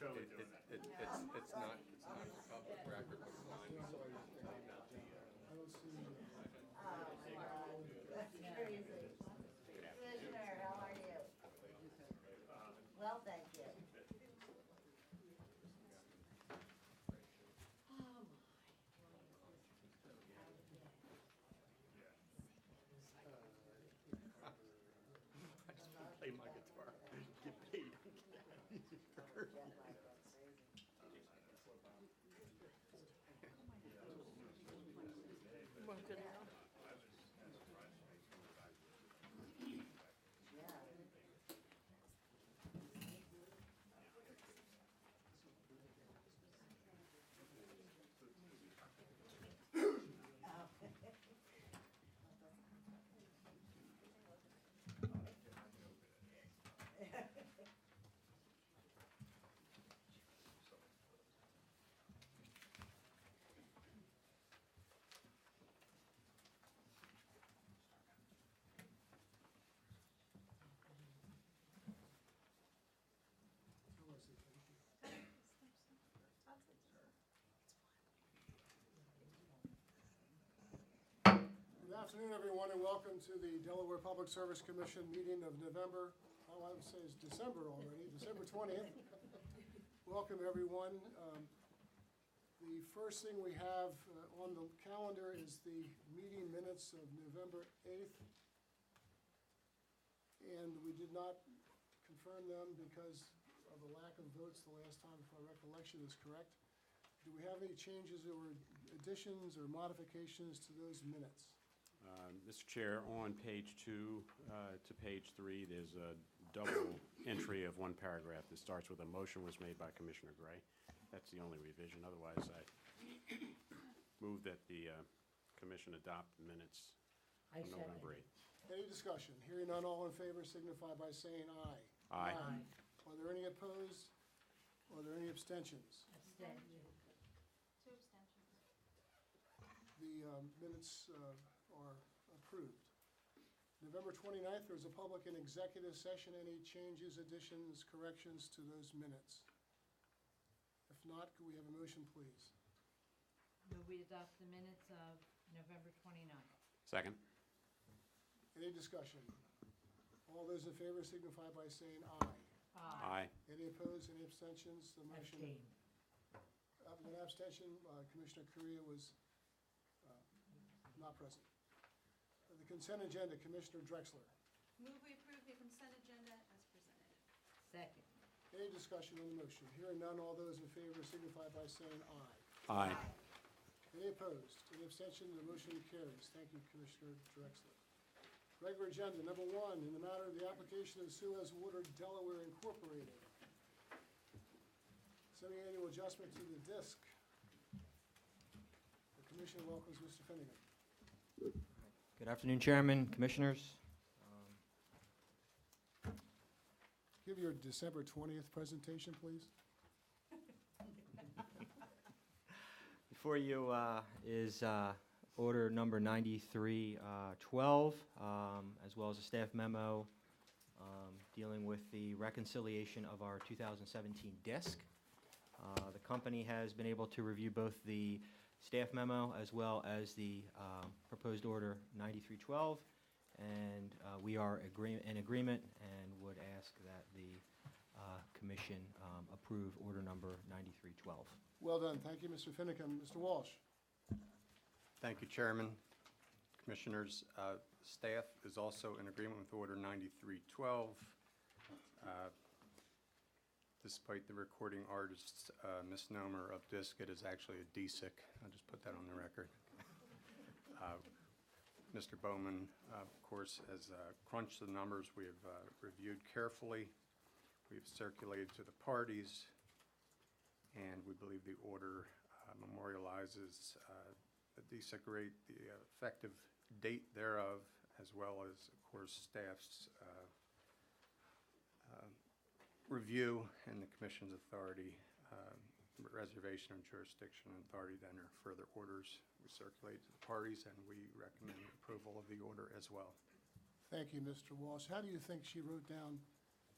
It's not a public record, but it's not. I don't see. Commissioner, how are you? Well, thank you. Play my guitar, get paid. Good afternoon, everyone, and welcome to the Delaware Public Service Commission meeting of November, I would say it's December already, December 20th. Welcome, everyone. The first thing we have on the calendar is the meeting minutes of November 8th. And we did not confirm them because of the lack of votes the last time, if my recollection is correct. Do we have any changes or additions or modifications to those minutes? Mr. Chair, on page 2 to page 3, there's a double entry of one paragraph that starts with a motion was made by Commissioner Gray. That's the only revision. Otherwise, I move that the commission adopt the minutes from November 8th. Any discussion? Hearing none, all in favor signify by saying aye. Aye. Are there any opposed? Are there any abstentions? Abstention. 2 abstentions. The minutes are approved. November 29th, there's a public and executive session. Any changes, additions, corrections to those minutes? If not, could we have a motion, please? Move we adopt the minutes of November 29th. Second. Any discussion? All those in favor signify by saying aye. Aye. Any opposed, any abstentions? The motion. Abstain. One abstention, Commissioner Correa was not present. The consent agenda, Commissioner Drexler. Move we approve the consent agenda as presented. Second. Any discussion on the motion? Hearing none, all those in favor signify by saying aye. Aye. Any opposed? Any abstention? The motion carries. Thank you, Commissioner Drexler. Regular agenda, number 1, in the matter of the application of Suez Water Delaware Incorporated. Semi-annual adjustment to the DISC. The Commission welcomes Mr. Finnegan. Good afternoon, Chairman, Commissioners. Give your December 20th presentation, please. Before you is order number 9312, as well as a staff memo dealing with the reconciliation of our 2017 DISC. The company has been able to review both the staff memo as well as the proposed order 9312, and we are in agreement and would ask that the Commission approve order number 9312. Well done. Thank you, Mr. Finnegan. Mr. Walsh. Thank you, Chairman. Commissioners, staff is also in agreement with Order 9312. Despite the recording artist's misnomer of DISC, it is actually a DSIC. I'll just put that on the record. Mr. Bowman, of course, has crunched the numbers we have reviewed carefully. We've circulated to the parties, and we believe the order memorializes the DSIC rate, the effective date thereof, as well as, of course, staff's review and the Commission's authority, reservation of jurisdiction and authority to enter further orders. We circulate to the parties, and we recommend approval of the order as well. Thank you, Mr. Walsh. How do you think she wrote down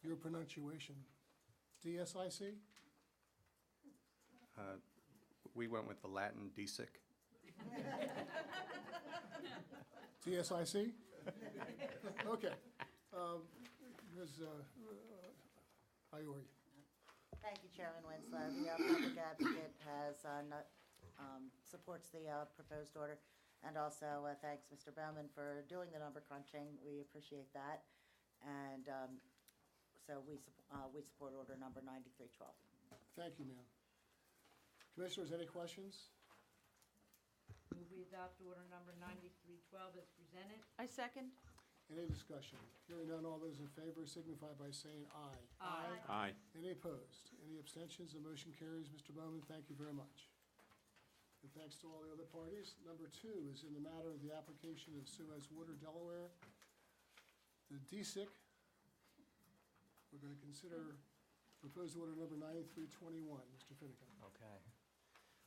your pronunciation? DSIC? We went with the Latin DSIC. TSIC? Okay. Ms. Iori. Thank you, Chairman Winslow. The Public Advocate has, supports the proposed order, and also thanks Mr. Bowman for doing the number crunching. We appreciate that. And so we support order number 9312. Thank you, ma'am. Commissioners, any questions? Move we adopt order number 9312 as presented. I second. Any discussion? Hearing none, all those in favor signify by saying aye. Aye. Aye. Any opposed? Any abstentions? The motion carries. Mr. Bowman, thank you very much. And thanks to all the other parties. Number 2 is in the matter of the application of Suez Water, Delaware. The DSIC, we're going to consider proposed order number 9321. Mr. Finnegan. Okay.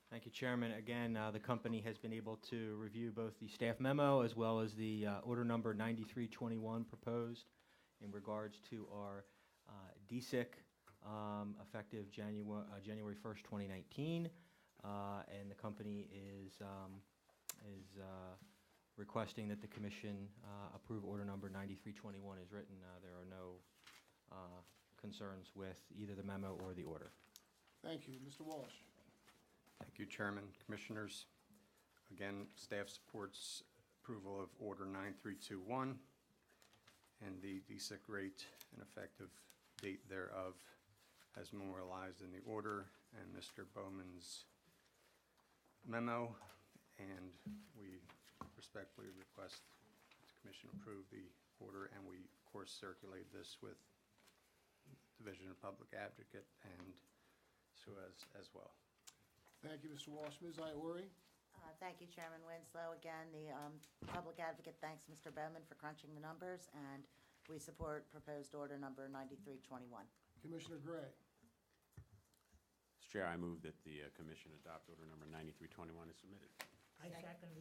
Thank you, Chairman. Again, the company has been able to review both the staff memo as well as the order number 9321 proposed in regards to our DSIC effective January 1st, 2019. And the company is requesting that the commission approve order number 9321 as written. There are no concerns with either the memo or the order. Thank you. Mr. Walsh. Thank you, Chairman, Commissioners. Again, staff supports approval of Order 9321 and the DSIC rate and effective date thereof as memorialized in the order and Mr. Bowman's memo. And we respectfully request that the Commission approve the order, and we, of course, circulate this with Division of Public Advocate and Suez as well. Thank you, Mr. Walsh. Ms. Iori. Thank you, Chairman Winslow. Again, the Public Advocate thanks Mr. Bowman for crunching the numbers, and we support proposed order number 9321. Commissioner Gray. Mr. Chair, I move that the commission adopt order number 9321 as submitted. I second.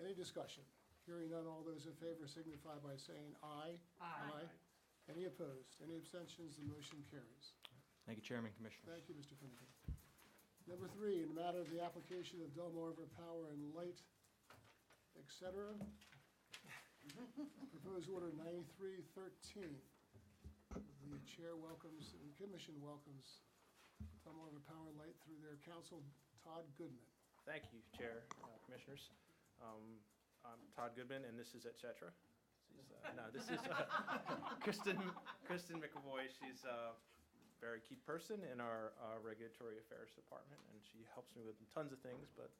Any discussion? Hearing none, all those in favor signify by saying aye. Aye. Any opposed? Any abstentions? The motion carries. Thank you, Chairman, Commissioners. Thank you, Mr. Finnegan. Number 3, in the matter of the application of Delmarva Power and Light, et cetera. Proposed order 9313. The chair welcomes, and the commission welcomes Delmarva Power and Light through their counsel, Todd Goodman. Thank you, Chair, Commissioners. I'm Todd Goodman, and this is et cetera. This is Kristen McAvoy. She's a very key person in our Regulatory Affairs Department, and she helps me with tons of things, but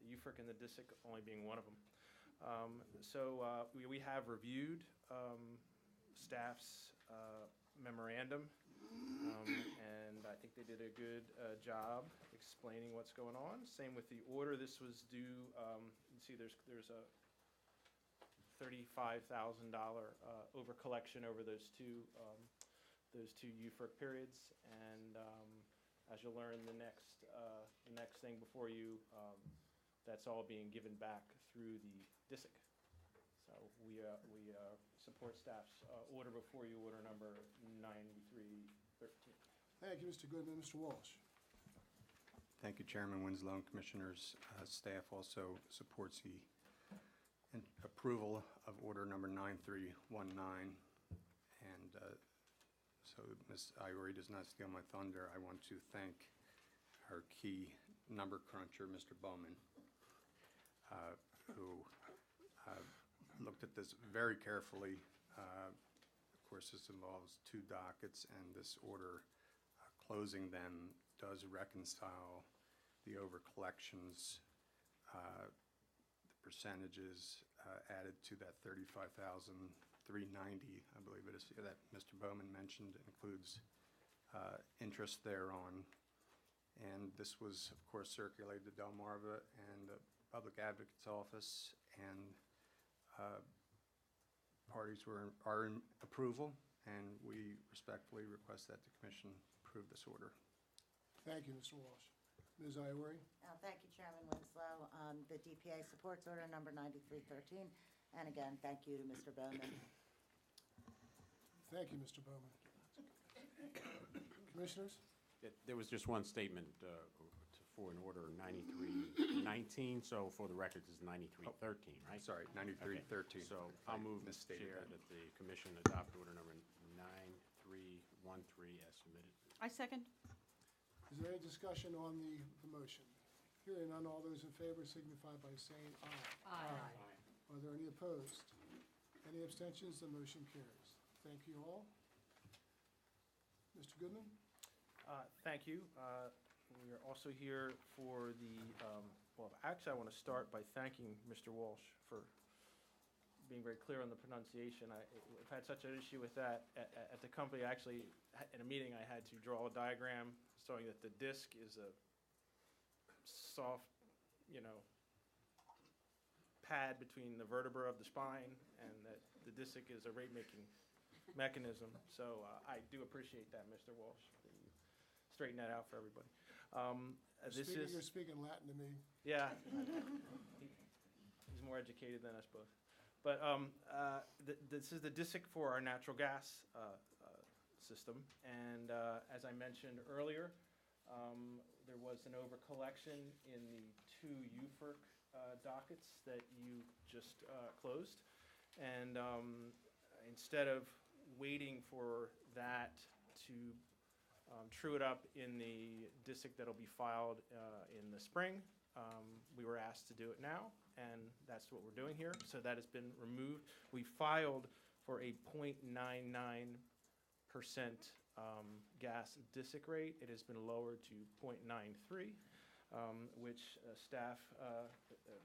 the UFRC and the DSIC only being one of them. We have reviewed staff's memorandum, and I think they did a good job explaining what's going on. Same with the order. This was due, you see there's a $35,000 over collection over those two UFRC periods, and as you'll learn, the next thing before you, that's all being given back through the DSIC. So we support staff's order before you, order number 9313. Thank you, Mr. Goodman. Mr. Walsh. Thank you, Chairman Winslow and Commissioners. Staff also supports the approval of order number 9319. And so Ms. Iori does not steal my thunder. I want to thank our key number cruncher, Mr. Bowman, who looked at this very carefully. Of course, this involves 2 dockets, and this order closing them does reconcile the over collections, the percentages added to that $35,390, I believe it is, that Mr. Bowman mentioned, includes interest thereon. And this was, of course, circulated to Delmarva and the Public Advocate's Office, and parties are in approval, and we respectfully request that the Commission approve this order. Thank you, Mr. Walsh. Ms. Iori. Thank you, Chairman Winslow. The DPA supports order number 9313, and again, thank you to Mr. Bowman. Thank you, Mr. Bowman. Commissioners? There was just one statement for an order 9319, so for the record, it's 9313, right? Sorry, 9313. So I'll move, Mr. Misstated Chair, that. that the commission adopt order number 9313 as submitted. I second. Is there any discussion on the motion? Hearing none, all those in favor signify by saying aye. Aye. Are there any opposed? Any abstentions? The motion carries. Thank you all. Mr. Goodman? Thank you. We are also here for the, well, actually, I want to start by thanking Mr. Walsh for being very clear on the pronunciation. I've had such an issue with that at the company. Actually, in a meeting, I had to draw a diagram showing that the disc is a soft, pad between the vertebra of the spine, and that the disc is a rate-making mechanism. So I do appreciate that, Mr. Walsh. That you straighten that out for everybody. You're speaking Latin to me. Yeah. He's more educated than us both. But this is the DISIC for our natural gas system. And as I mentioned earlier, there was an overcollection in the 2 UFERC dockets that you just closed. And instead of waiting for that to true it up in the DISIC that'll be filed in the spring, we were asked to do it now, and that's what we're doing here. So that has been removed. We filed for a 0.99% gas DISIC rate. It has been lowered to 0.93, which staff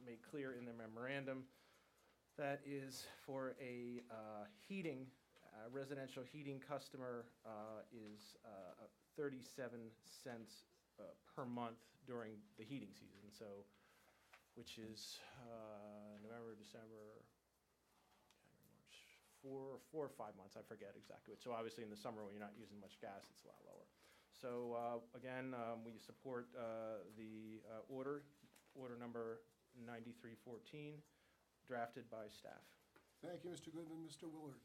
made clear in the memorandum. That is for a residential heating customer is 37 cents per month during the heating season, so, which is November, December, January, March, 4 or 5 months, I forget exactly. So obviously in the summer when you're not using much gas, it's a lot lower. So again, we support the order number 9314, drafted by staff. Thank you, Mr. Goodman. Mr. Willard?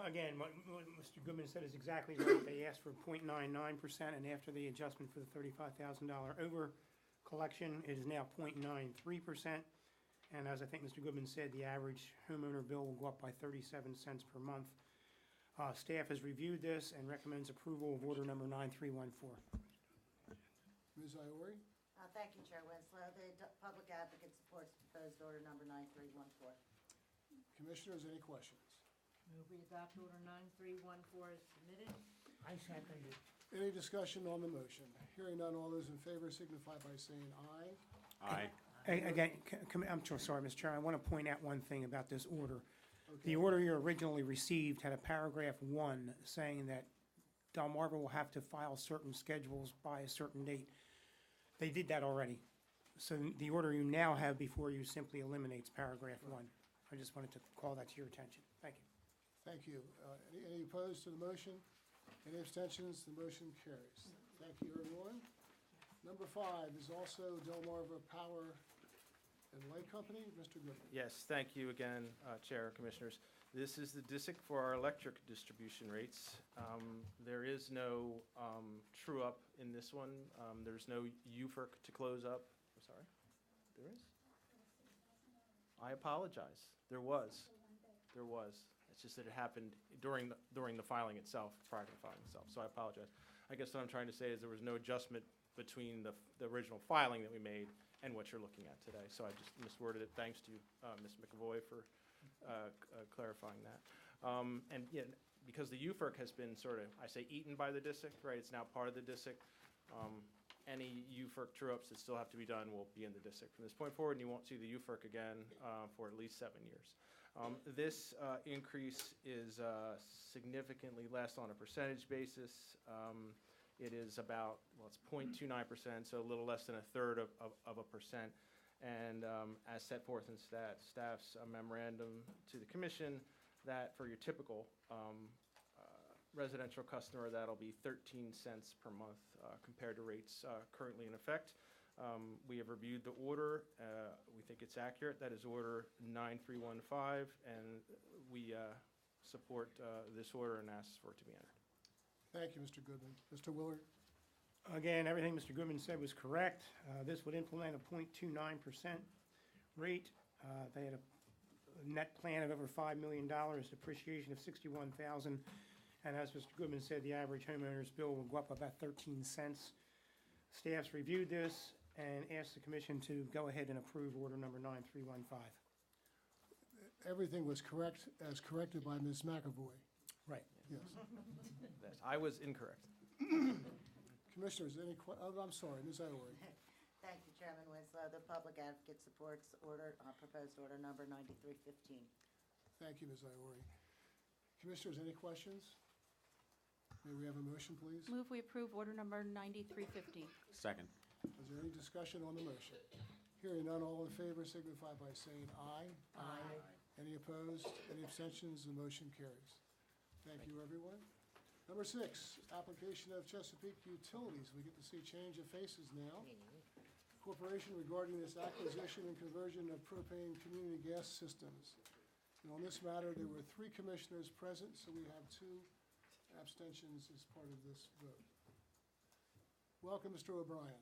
Again, what Mr. Goodman said is exactly right. They asked for 0.99%, and after the adjustment for the $35,000 over collection, it is now 0.93%. And as I think Mr. Goodman said, the average homeowner bill will go up by 37 cents per month. Staff has reviewed this and recommends approval of order number 9314. Ms. Iori? Thank you, Chair Winslow. The Public Advocate supports proposed order number 9314. Commissioners, any questions? Move we adopt order 9314 as submitted. I second it. Any discussion on the motion? Hearing none, all those in favor signify by saying aye. Aye. Again, I'm sorry, Mr. Chairman, I want to point out one thing about this order. The order you originally received had a paragraph 1 saying that Delmarva will have to file certain schedules by a certain date. They did that already. So the order you now have before you simply eliminates paragraph 1. I just wanted to call that to your attention. Thank you. Thank you. Any opposed to the motion? Any abstentions? The motion carries. Thank you, everyone. Number 5 is also Delmarva Power and Light Company. Mr. Goodman. Yes, thank you again, Chair, Commissioners. This is the DISIC for our electric distribution rates. There is no true-up in this one. There's no UFERC to close up. I'm sorry? There is? I apologize. There was. There was. It's just that it happened during the filing itself, prior to the filing itself, so I apologize. I guess what I'm trying to say is there was no adjustment between the original filing that we made and what you're looking at today. So I just misworded it. Thanks to Ms. McAvoy for clarifying that. And yeah, because the UFERC has been sort of, I say, eaten by the DISIC, right? It's now part of the DISIC. Any UFERC true-ups that still have to be done will be in the DISIC from this point forward, and you won't see the UFERC again for at least 7 years. This increase is significantly less on a percentage basis. It is about, well, it's 0.29%, so a little less than a third of a percent. And as set forth in staff's memorandum to the commission, that for your typical residential customer, that'll be 13 cents per month compared to rates currently in effect. We have reviewed the order. We think it's accurate. That is order 9315, and we support this order and ask for it to be entered. Thank you, Mr. Goodman. Mr. Willard? Again, everything Mr. Goodman said was correct. This would implement a 0.29% rate. They had a net plan of over $5 million, depreciation of $61,000. And as Mr. Goodman said, the average homeowner's bill will go up about 13 cents. Staff's reviewed this and asked the commission to go ahead and approve order number 9315. Everything was correct, as corrected by Ms. McAvoy. Right. Yes. Yes, I was incorrect. Commissioners, I'm sorry, Ms. Iori. Thank you, Chairman Winslow. The public advocate supports proposed order number 9315. Thank you, Ms. Iori. Commissioners, any questions? May we have a motion, please? Move we approve order number 9350. Second. Is there any discussion on the motion? Hearing none, all in favor signify by saying aye. Aye. Any opposed? Any abstentions? The motion carries. Thank you, everyone. Number 6, application of Chesapeake Utilities. We get to see change of faces now. Corporation regarding this acquisition and conversion of propane community gas systems. And on this matter, there were 3 commissioners present, so we have 2 abstentions as part of this vote. Welcome, Mr. O'Brien.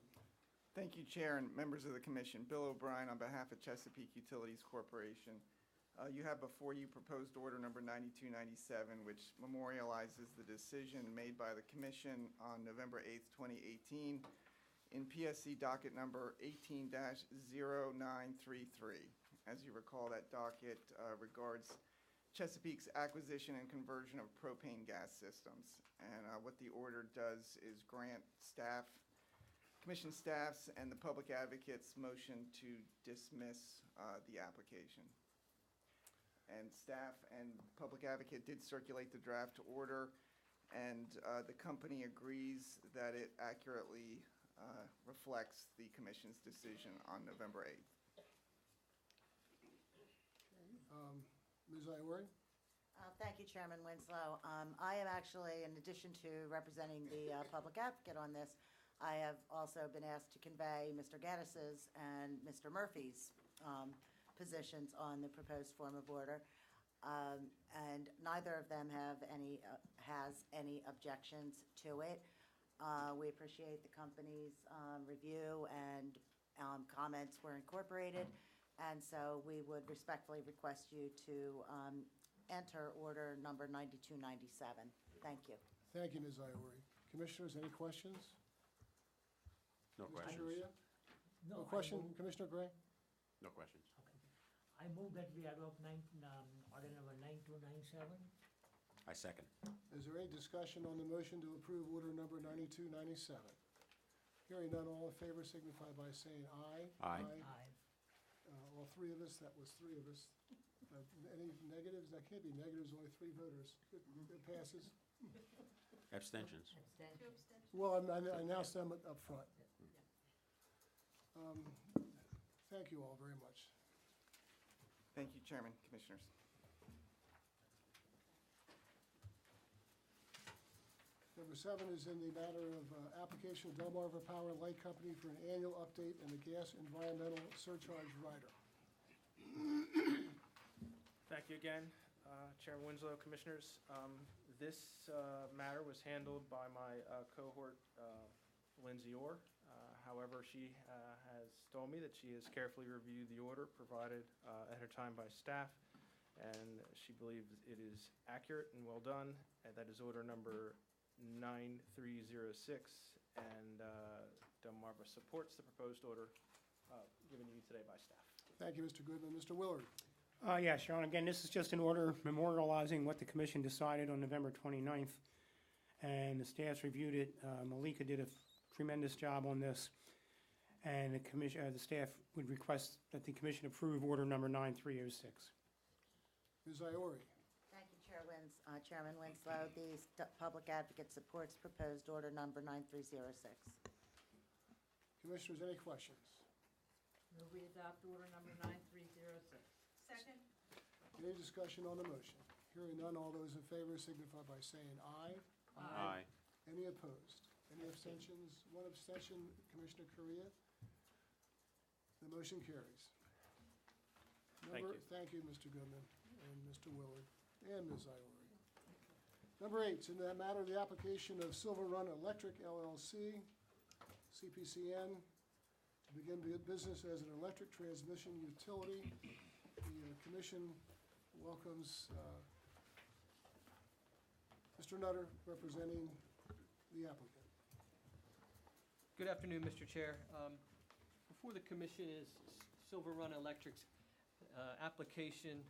Thank you, Chair and members of the Commission. Bill O'Brien on behalf of Chesapeake Utilities Corporation. You have before you proposed order number 9297, which memorializes the decision made by the Commission on November 8th, 2018 in PSC docket number 18-0933. As you recall, that docket regards Chesapeake's acquisition and conversion of propane gas systems. And what the order does is grant staff, Commission staff's and the Public Advocate's motion to dismiss the application. And staff and Public Advocate did circulate the draft order, and the company agrees that it accurately reflects the Commission's decision on November 8th. Ms. Iori? Thank you, Chairman Winslow. I am actually, in addition to representing the public advocate on this, I have also been asked to convey Mr. Gaddis's and Mr. Murphy's positions on the proposed form of order. And neither of them has any objections to it. We appreciate the company's review and comments were incorporated. And so we would respectfully request you to enter order number 9297. Thank you. Thank you, Ms. Iori. Commissioners, any questions? No Mr. questions. Sharia? No, No question, Commissioner Gray? No questions. I move that we adopt order number 9297. I second. Is there any discussion on the motion to approve order number 9297? Hearing none, all in favor signify by saying aye. Aye. Aye. All 3 of us, that was 3 of us. Any negatives? That can't be negatives, only 3 voters. It passes. Abstentions. Abstention. 2 abstentions. Well, I announced them up front. Thank you all very much. Thank you, Chairman, Commissioners. Number 7 is in the matter of application of Delmarva Power and Light Company for an annual update in the gas environmental surcharge rider. Thank you again, Chairman Winslow, Commissioners. This matter was handled by my cohort, Lindsay Orr. However, she has told me that she has carefully reviewed the order provided at her time by staff, and she believes it is accurate and well done, and that is order number 9306, and Delmarva supports the proposed order given to you today by staff. Thank you, Mr. Goodman. Mr. Willard? Yes, Sharon, again, this is just an order memorializing what the commission decided on November 29th, and the staff's reviewed it. Malika did a tremendous job on this, and the commission, the staff would request that the commission approve order number 9306. Ms. Iori? Thank you, Chairman Winslow. The public advocate supports proposed order number 9306. Commissioners, any questions? Move we adopt order number 9306. Second. Any discussion on the motion? Hearing none, all those in favor signify by saying aye. Aye. Any opposed? Any abstentions? 1 abstention, Commissioner Correa. The motion carries. Thank you. Thank you, Mr. Goodman and Mr. Willard and Ms. Iori. Number 8, in the matter of the application of Silver Run Electric LLC CPCN, to begin business as an electric transmission utility. The commission welcomes Mr. Nutter representing the applicant. Good afternoon, Mr. Chair. Before the commission is Silver Run Electric's application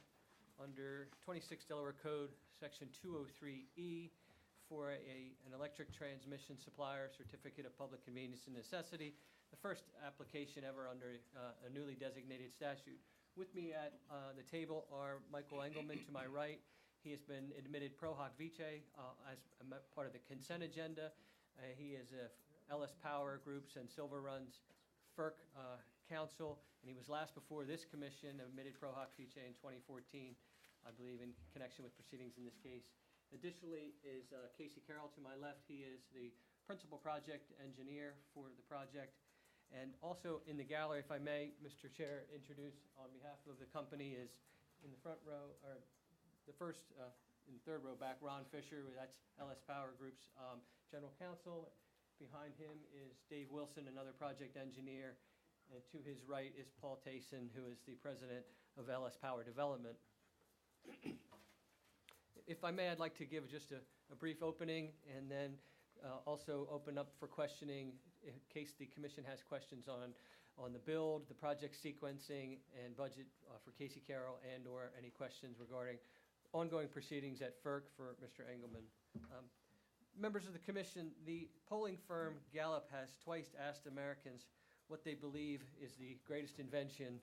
under 26 Delaware Code, Section 203E, for an electric transmission supplier certificate of public convenience and necessity, the first application ever under a newly designated statute. With me at the table are Michael Engelman to my right. He has been admitted pro hoc vice as a part of the consent agenda. He is a LS Power Groups and Silver Run's FERC counsel, and he was last before this commission, admitted pro hoc vice in 2014, I believe, in connection with proceedings in this case. Additionally is Casey Carroll to my left. He is the principal project engineer for the project. And also in the gallery, if I may, Mr. Chair, introduce on behalf of the company is in the front row, or the first, in the third row back, Ron Fisher, that's LS Power Group's general counsel. Behind him is Dave Wilson, another project engineer. And to his right is Paul Tayson, who is the president of LS Power Development. If I may, I'd like to give just a brief opening and then also open up for questioning in case the commission has questions on the build, the project sequencing, and budget for Casey Carroll, and/or any questions regarding ongoing proceedings at FERC for Mr. Engelman. Members of the commission, the polling firm Gallup has twice asked Americans what they believe is the greatest invention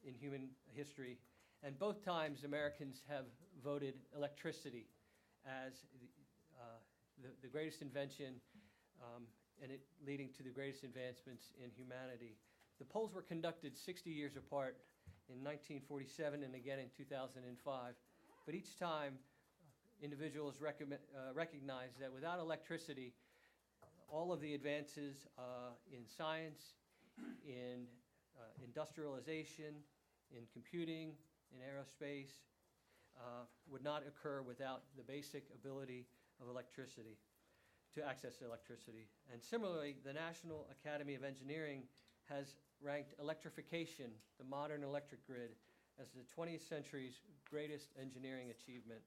in human history. And both times, Americans have voted electricity as the greatest invention and it leading to the greatest advancements in humanity. The polls were conducted 60 years apart in 1947 and again in 2005. But each time, individuals recognized that without electricity, all of the advances in science, in industrialization, in computing, in aerospace, would not occur without the basic ability of electricity, to access electricity. And similarly, the National Academy of Engineering has ranked electrification, the modern electric grid, as the 20th century's greatest engineering achievement.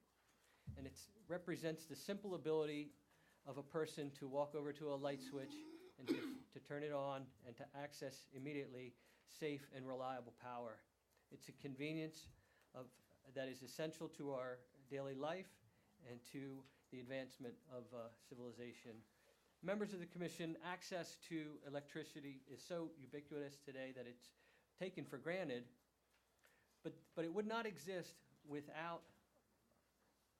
And it represents the simple ability of a person to walk over to a light switch and to turn it on and to access immediately safe and reliable power. It's a convenience that is essential to our daily life and to the advancement of civilization. Members of the commission, access to electricity is so ubiquitous today that it's taken for granted, but it would not exist without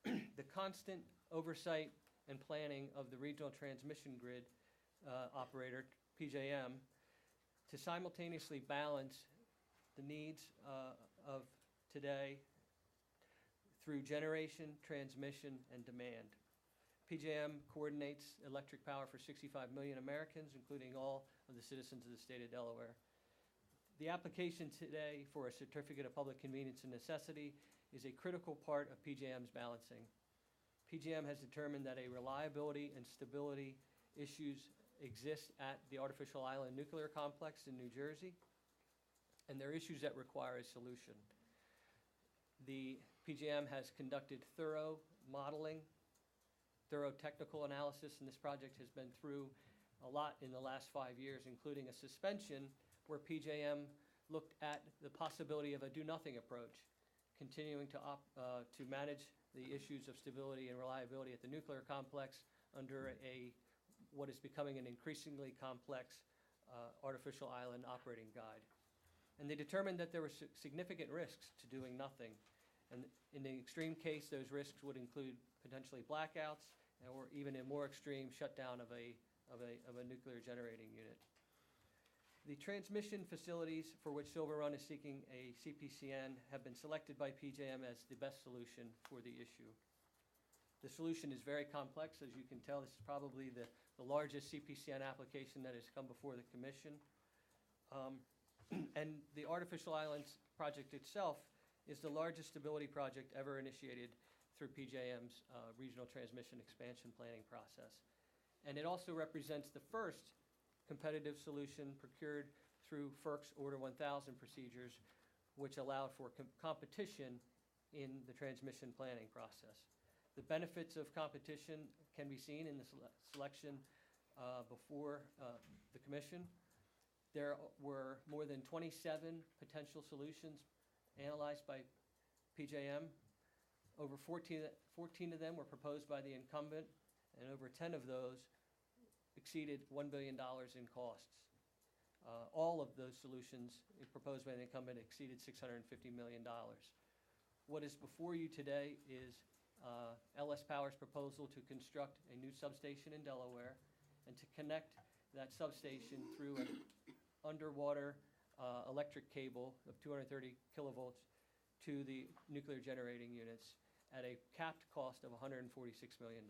the constant oversight and planning of the regional transmission grid operator, PJM, to simultaneously balance the needs of today through generation, transmission, and demand. PJM coordinates electric power for 65 million Americans, including all of the citizens of the state of Delaware. The application today for a certificate of public convenience and necessity is a critical part of PJM's balancing. PJM has determined that a reliability and stability issues exist at the Artificial Island Nuclear Complex in New Jersey, and they're issues that require a solution. The PJM has conducted thorough modeling, thorough technical analysis, and this project has been through a lot in the last 5 years, including a suspension where PJM looked at the possibility of a do-nothing approach, continuing to manage the issues of stability and reliability at the nuclear complex under what is becoming an increasingly complex artificial island operating guide. And they determined that there were significant risks to doing nothing. And in the extreme case, those risks would include potentially blackouts or even a more extreme shutdown of a nuclear generating unit. The transmission facilities for which Silver Run is seeking a CPCN have been selected by PJM as the best solution for the issue. The solution is very complex. As you can tell, this is probably the largest CPCN application that has come before the commission. And the Artificial Islands project itself is the largest stability project ever initiated through PJM's regional transmission expansion planning process. And it also represents the first competitive solution procured through FERC's Order 1000 procedures, which allowed for competition in the transmission planning process. The benefits of competition can be seen in the selection before the commission. There were more than 27 potential solutions analyzed by PJM. Over 14 of them were proposed by the incumbent, and over 10 of those exceeded $1 billion in costs. All of those solutions proposed by the incumbent exceeded $650 million. What is before you today is LS Power's proposal to construct a new substation in Delaware and to connect that substation through an underwater electric cable of 230 kilovolts to the nuclear generating units at a capped cost of $146 million.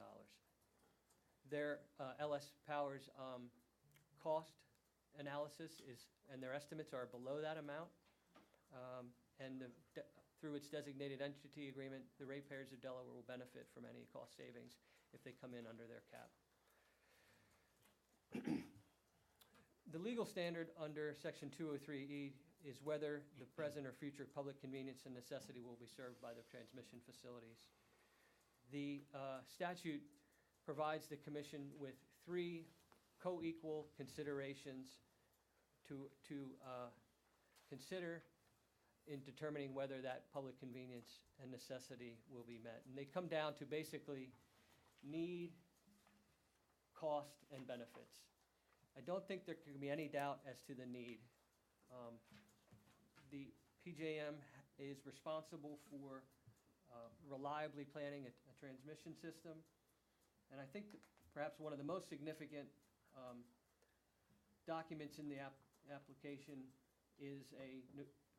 Their LS Power's cost analysis and their estimates are below that amount. Through its designated entity agreement, the ratepayers of Delaware will benefit from any cost savings if they come in under their cap. The legal standard under Section 203E is whether the present or future public convenience and necessity will be served by the transmission facilities. The statute provides the commission with three co-equal considerations to consider in determining whether that public convenience and necessity will be met. And they come down to basically need, cost, and benefits. I don't think there can be any doubt as to the need. The PJM is responsible for reliably planning a transmission system. And I think that perhaps one of the most significant documents in the application is a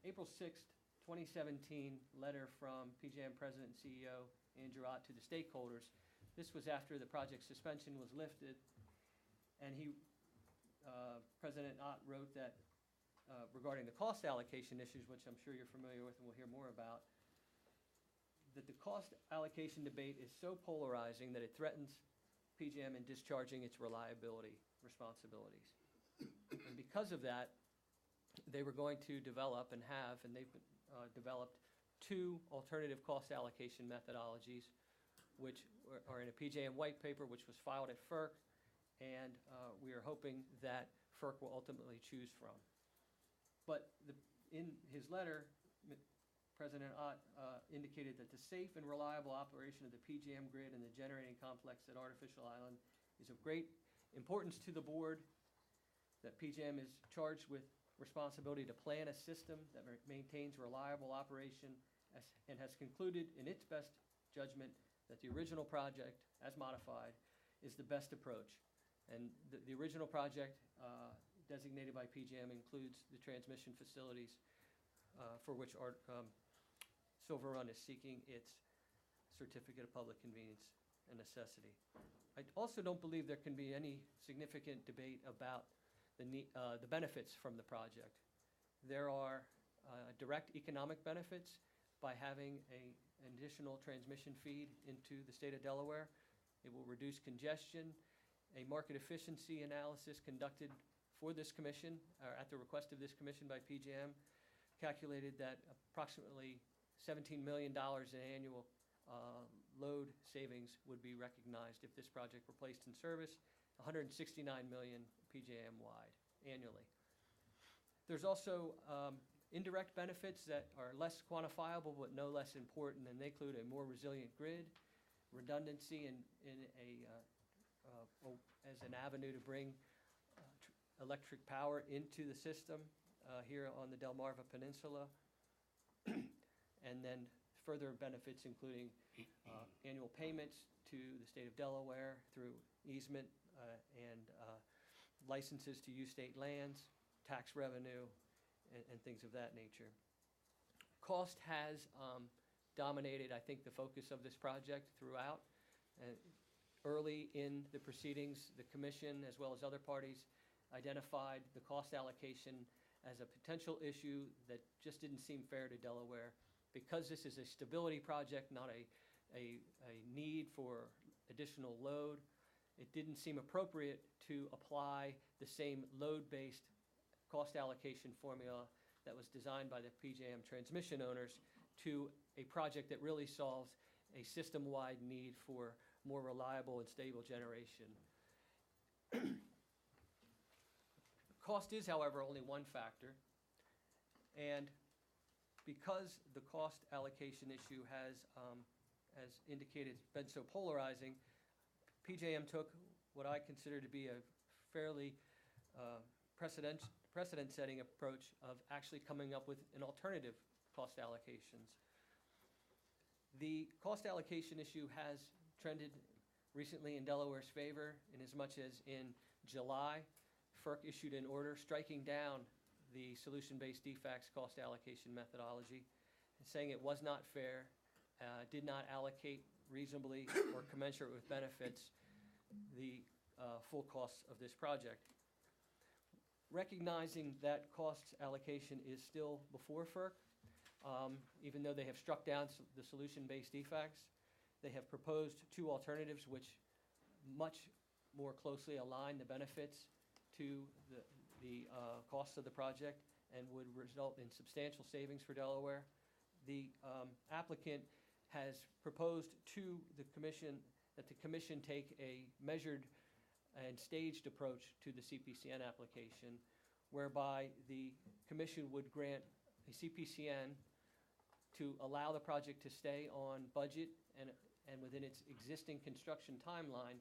April 6th, 2017 letter from PJM President and CEO Andrew Ott to the stakeholders. This was after the project suspension was lifted, and President Ott wrote that regarding the cost allocation issues, which I'm sure you're familiar with and we'll hear more about, that the cost allocation debate is so polarizing that it threatens PJM in discharging its reliability responsibilities. And because of that, they were going to develop and they've developed two alternative cost allocation methodologies, which are in a PJM white paper, which was filed at FERC, and we are hoping that FERC will ultimately choose from. But in his letter, President Ott indicated that the safe and reliable operation of the PJM grid and the generating complex at Artificial Island is of great importance to the board, that PJM is charged with responsibility to plan a system that maintains reliable operation and has concluded in its best judgment that the original project, as modified, is the best approach. And the original project designated by PJM includes the transmission facilities for which Silver Run is seeking its Certificate of Public Convenience and Necessity. I also don't believe there can be any significant debate about the benefits from the project. There are direct economic benefits by having an additional transmission feed into the state of Delaware. It will reduce congestion. A market efficiency analysis conducted for this commission, or at the request of this commission by PJM, calculated that approximately $17 million in annual load savings would be recognized if this project were placed in service, $169 million PJM-wide annually. There's also indirect benefits that are less quantifiable but no less important, and they include a more resilient grid, redundancy as an avenue to bring electric power into the system here on the Delmarva Peninsula, and then further benefits including annual payments to the state of Delaware through easement and licenses to use state lands, tax revenue, and things of that nature. Cost has dominated, I think, the focus of this project throughout. Early in the proceedings, the commission, as well as other parties, identified the cost allocation as a potential issue that just didn't seem fair to Delaware. Because this is a stability project, not a need for additional load, it didn't seem appropriate to apply the same load-based cost allocation formula that was designed by the PJM transmission owners to a project that really solves a system-wide need for more reliable and stable generation. Cost is, however, only one factor, and because the cost allocation issue has, as indicated, been so polarizing, PJM took what I consider to be a fairly precedent-setting approach of actually coming up with an alternative cost allocations. The cost allocation issue has trended recently in Delaware's favor, in as much as in July, FERC issued an order striking down the solution-based defects cost allocation methodology, saying it was not fair, did not allocate reasonably or commensurate with benefits the full costs of this project. Recognizing that cost allocation is still before FERC, even though they have struck down the solution-based defects, they have proposed two alternatives which much more closely align the benefits to the costs of the project and would result in substantial savings for Delaware. The applicant has proposed to the commission that the commission take a measured and staged approach to the CPCN application, whereby the commission would grant a CPCN to allow the project to stay on budget and within its existing construction timeline,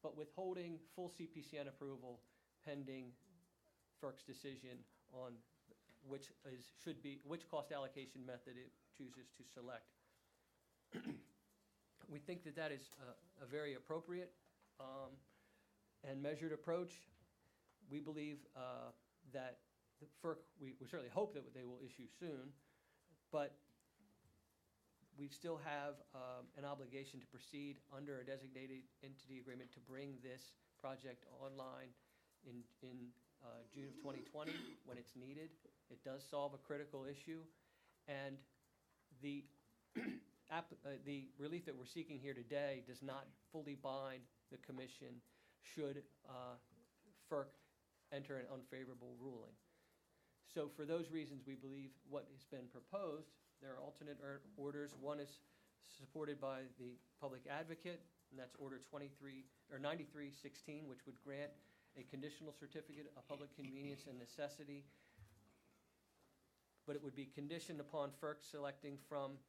but withholding full CPCN approval pending FERC's decision on which cost allocation method it chooses to select. We think that that is a very appropriate and measured approach. We believe that the FERC, we certainly hope that they will issue soon, but we still have an obligation to proceed under a designated entity agreement to bring this project online in June of 2020 when it's needed. It does solve a critical issue, and the the relief that we're seeking here today does not fully bind the commission should FERC enter an unfavorable ruling. So for those reasons, we believe what has been proposed, there are alternate orders. One is supported by the public advocate, and that's order 9316, which would grant a conditional certificate of public convenience and necessity, but it would be conditioned upon FERC selecting from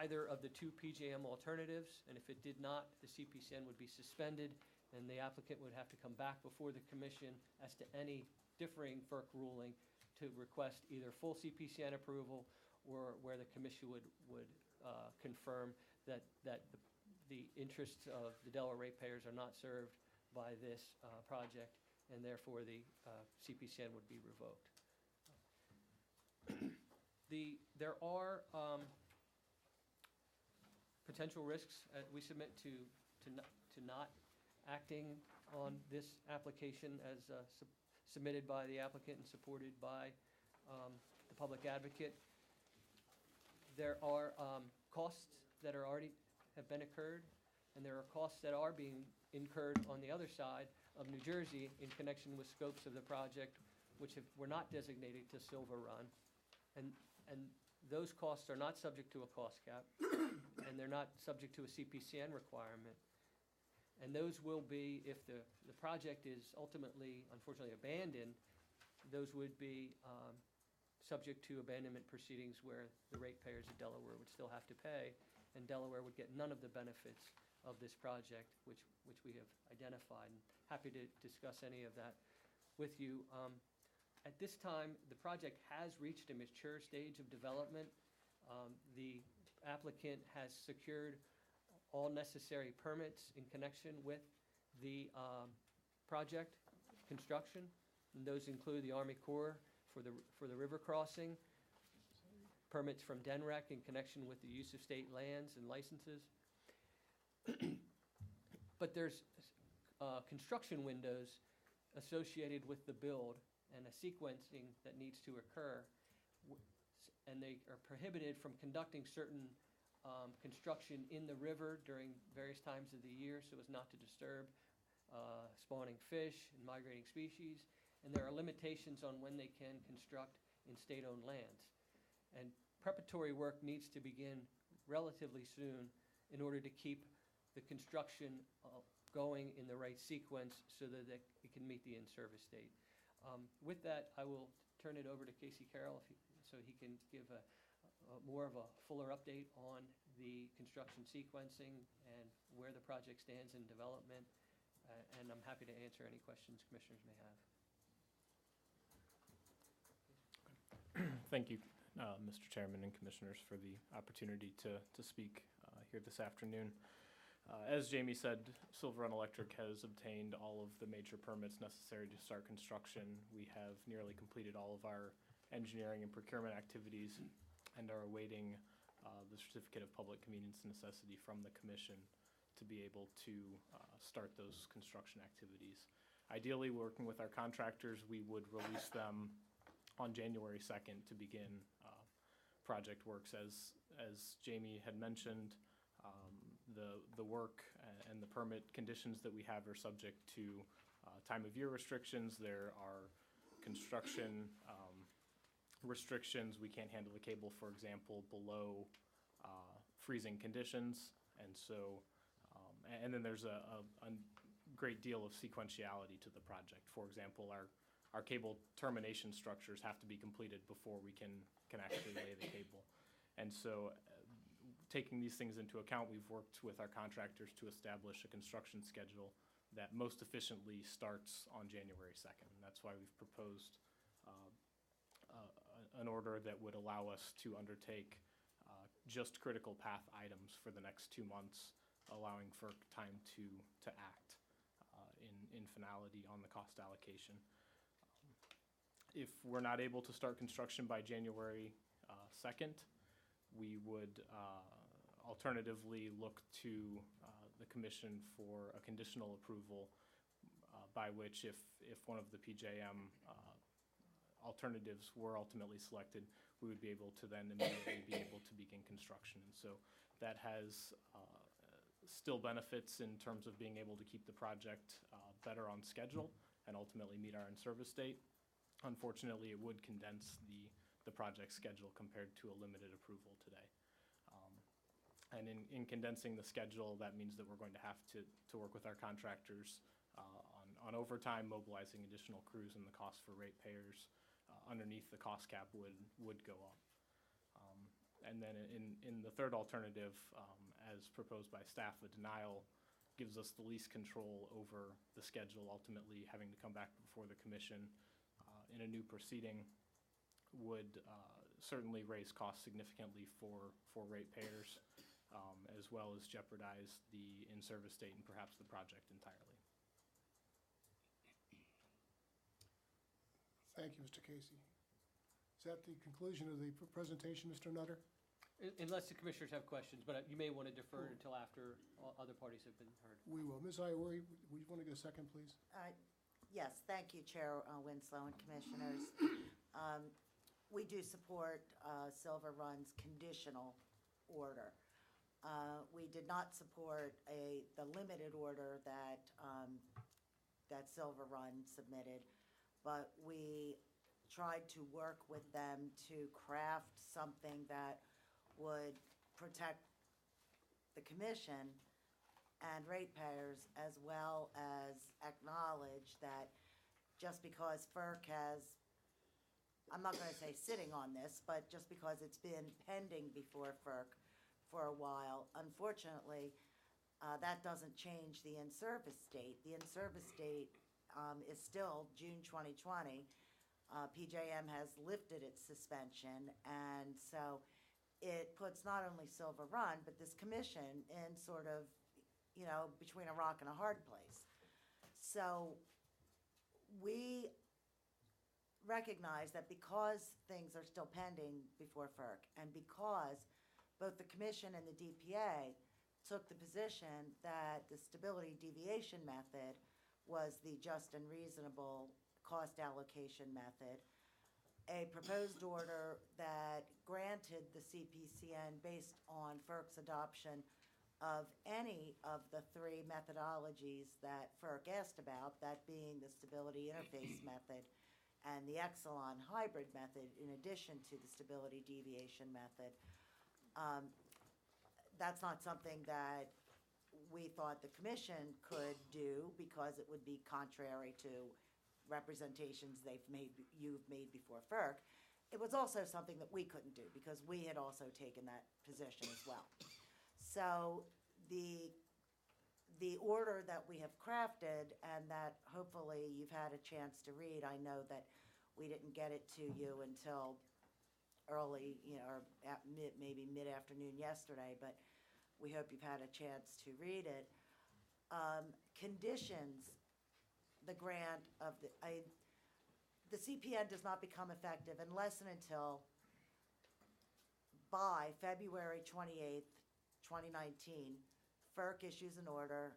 either of the two PJM alternatives, and if it did not, the CPCN would be suspended, and the applicant would have to come back before the commission as to any differing FERC ruling to request either full CPCN approval or where the commission would confirm that the interests of the Delaware ratepayers are not served by this project, and therefore the CPCN would be revoked. There are potential risks we submit to not acting on this application as submitted by the applicant and supported by the public advocate. There are costs that are already have been incurred, and there are costs that are being incurred on the other side of New Jersey in connection with scopes of the project which were not designated to Silver Run, and those costs are not subject to a cost cap, and they're not subject to a CPCN requirement. And those will be, if the project is ultimately, unfortunately, abandoned, those would be subject to abandonment proceedings where the ratepayers of Delaware would still have to pay, and Delaware would get none of the benefits of this project, which we have identified. And happy to discuss any of that with you. At this time, the project has reached a mature stage of development. The applicant has secured all necessary permits in connection with the project construction, and those include the Army Corps for the river crossing, permits from DENREC in connection with the use of state lands and licenses. But there's construction windows associated with the build and a sequencing that needs to occur, and they are prohibited from conducting certain construction in the river during various times of the year so as not to disturb spawning fish and migrating species, and there are limitations on when they can construct in state-owned lands. And preparatory work needs to begin relatively soon in order to keep the construction going in the right sequence so that it can meet the in-service date. With that, I will turn it over to Casey Carroll so he can give more of a fuller update on the construction sequencing and where the project stands in development. And I'm happy to answer any questions commissioners may have. Thank you, Mr. Chairman and Commissioners, for the opportunity to speak here this afternoon. As Jamie said, Silver Run Electric has obtained all of the major permits necessary to start construction. We have nearly completed all of our engineering and procurement activities and are awaiting the Certificate of Public Convenience and Necessity from the Commission to be able to start those construction activities. Ideally, working with our contractors, we would release them on January 2nd to begin project works. As Jamie had mentioned, the work and the permit conditions that we have are subject to time of year restrictions. There are construction restrictions. We can't handle the cable, for example, below freezing conditions. And so, and then there's a great deal of sequentiality to the project. For example, our cable termination structures have to be completed before we can actually lay the cable. And so, taking these things into account, we've worked with our contractors to establish a construction schedule that most efficiently starts on January 2nd. And that's why we've proposed an order that would allow us to undertake just critical path items for the next 2 months, allowing for time to act in finality on the cost allocation. If we're not able to start construction by January 2nd, we would alternatively look to the Commission for a conditional approval by which if one of the PJM alternatives were ultimately selected, we would be able to then immediately be able to begin construction. And so that has still benefits in terms of being able to keep the project better on schedule and ultimately meet our in-service date. Unfortunately, it would condense the project schedule compared to a limited approval today. And in condensing the schedule, that means that we're going to have to work with our contractors on overtime, mobilizing additional crews, and the cost for ratepayers underneath the cost cap would go up. And then in the third alternative, as proposed by staff, a denial gives us the least control over the schedule, ultimately having to come back before the Commission in a new proceeding would certainly raise costs significantly for ratepayers, as well as jeopardize the in-service date and perhaps the project entirely. Thank you, Mr. Casey. Is that the conclusion of the presentation, Mr. Nutter? Unless the commissioners have questions, but you may want to defer until after other parties have been heard. We will. Ms. Iori, would you want to get a second, please? Yes, thank you, Chair Winslow and Commissioners. We do support Silver Run's conditional order. We did not support the limited order that Silver Run submitted, but we tried to work with them to craft something that would protect the Commission and ratepayers, as well as acknowledge that just because FERC has, I'm not going to say sitting on this, but just because it's been pending before FERC for a while, unfortunately, that doesn't change the in-service date. The in-service date is still June 2020. PJM has lifted its suspension, and so it puts not only Silver Run, but this Commission in sort of, between a rock and a hard place. So we recognize that because things are still pending before FERC, and because both the Commission and the DPA took the position that the stability deviation method was the just and reasonable cost allocation method, a proposed order that granted the CPCN based on FERC's adoption of any of the three methodologies that FERC asked about, that being the stability interface method and the Exelon hybrid method, in addition to the stability deviation method. That's not something that we thought the commission could do because it would be contrary to representations you've made before FERC. It was also something that we couldn't do because we had also taken that position as well. So the order that we have crafted and that hopefully you've had a chance to read, I know that we didn't get it to you until early, or maybe mid-afternoon yesterday, but we hope you've had a chance to read it, conditions the grant of the CPN does not become effective unless and until by February 28th, 2019, FERC issues an order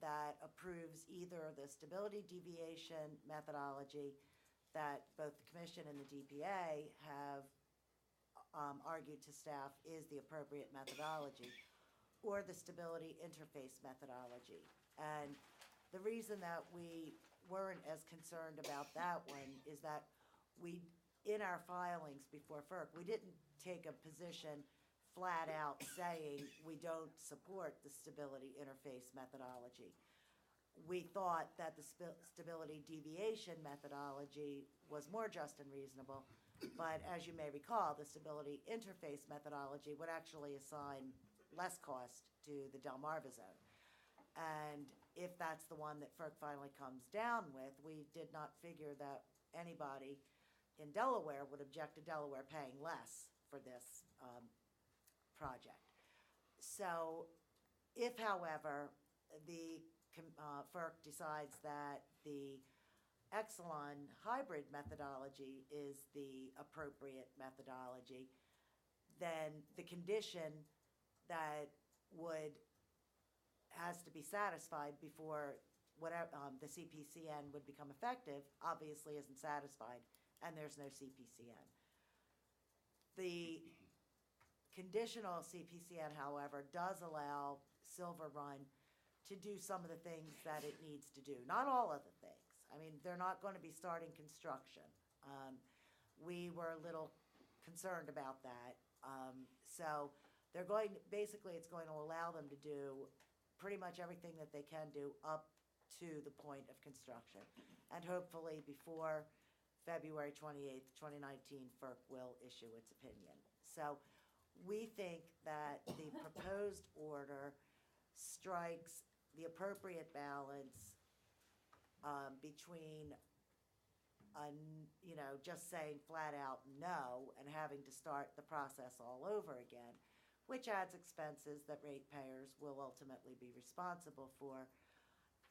that approves either the stability deviation methodology that both the Commission and the DPA have argued to staff is the appropriate methodology, or the stability interface methodology. And the reason that we weren't as concerned about that one is that in our filings before FERC, we didn't take a position flat out saying we don't support the stability interface methodology. We thought that the stability deviation methodology was more just and reasonable, but as you may recall, the stability interface methodology would actually assign less cost to the Delmarva zone. And if that's the one that FERC finally comes down with, we did not figure that anybody in Delaware would object to Delaware paying less for this project. So if, however, the FERC decides that the Exelon hybrid methodology is the appropriate methodology, then the condition that has to be satisfied before whatever the CPCN would become effective obviously isn't satisfied, and there's no CPCN. The conditional CPCN, however, does allow Silver Run to do some of the things that it needs to do. Not all of the things. I mean, they're not going to be starting construction. We were a little concerned about that. So basically it's going to allow them to do pretty much everything that they can do up to the point of construction. And hopefully before February 28th, 2019, FERC will issue its opinion. So we think that the proposed order strikes the appropriate balance between just saying flat out no and having to start the process all over again, which adds expenses that ratepayers will ultimately be responsible for,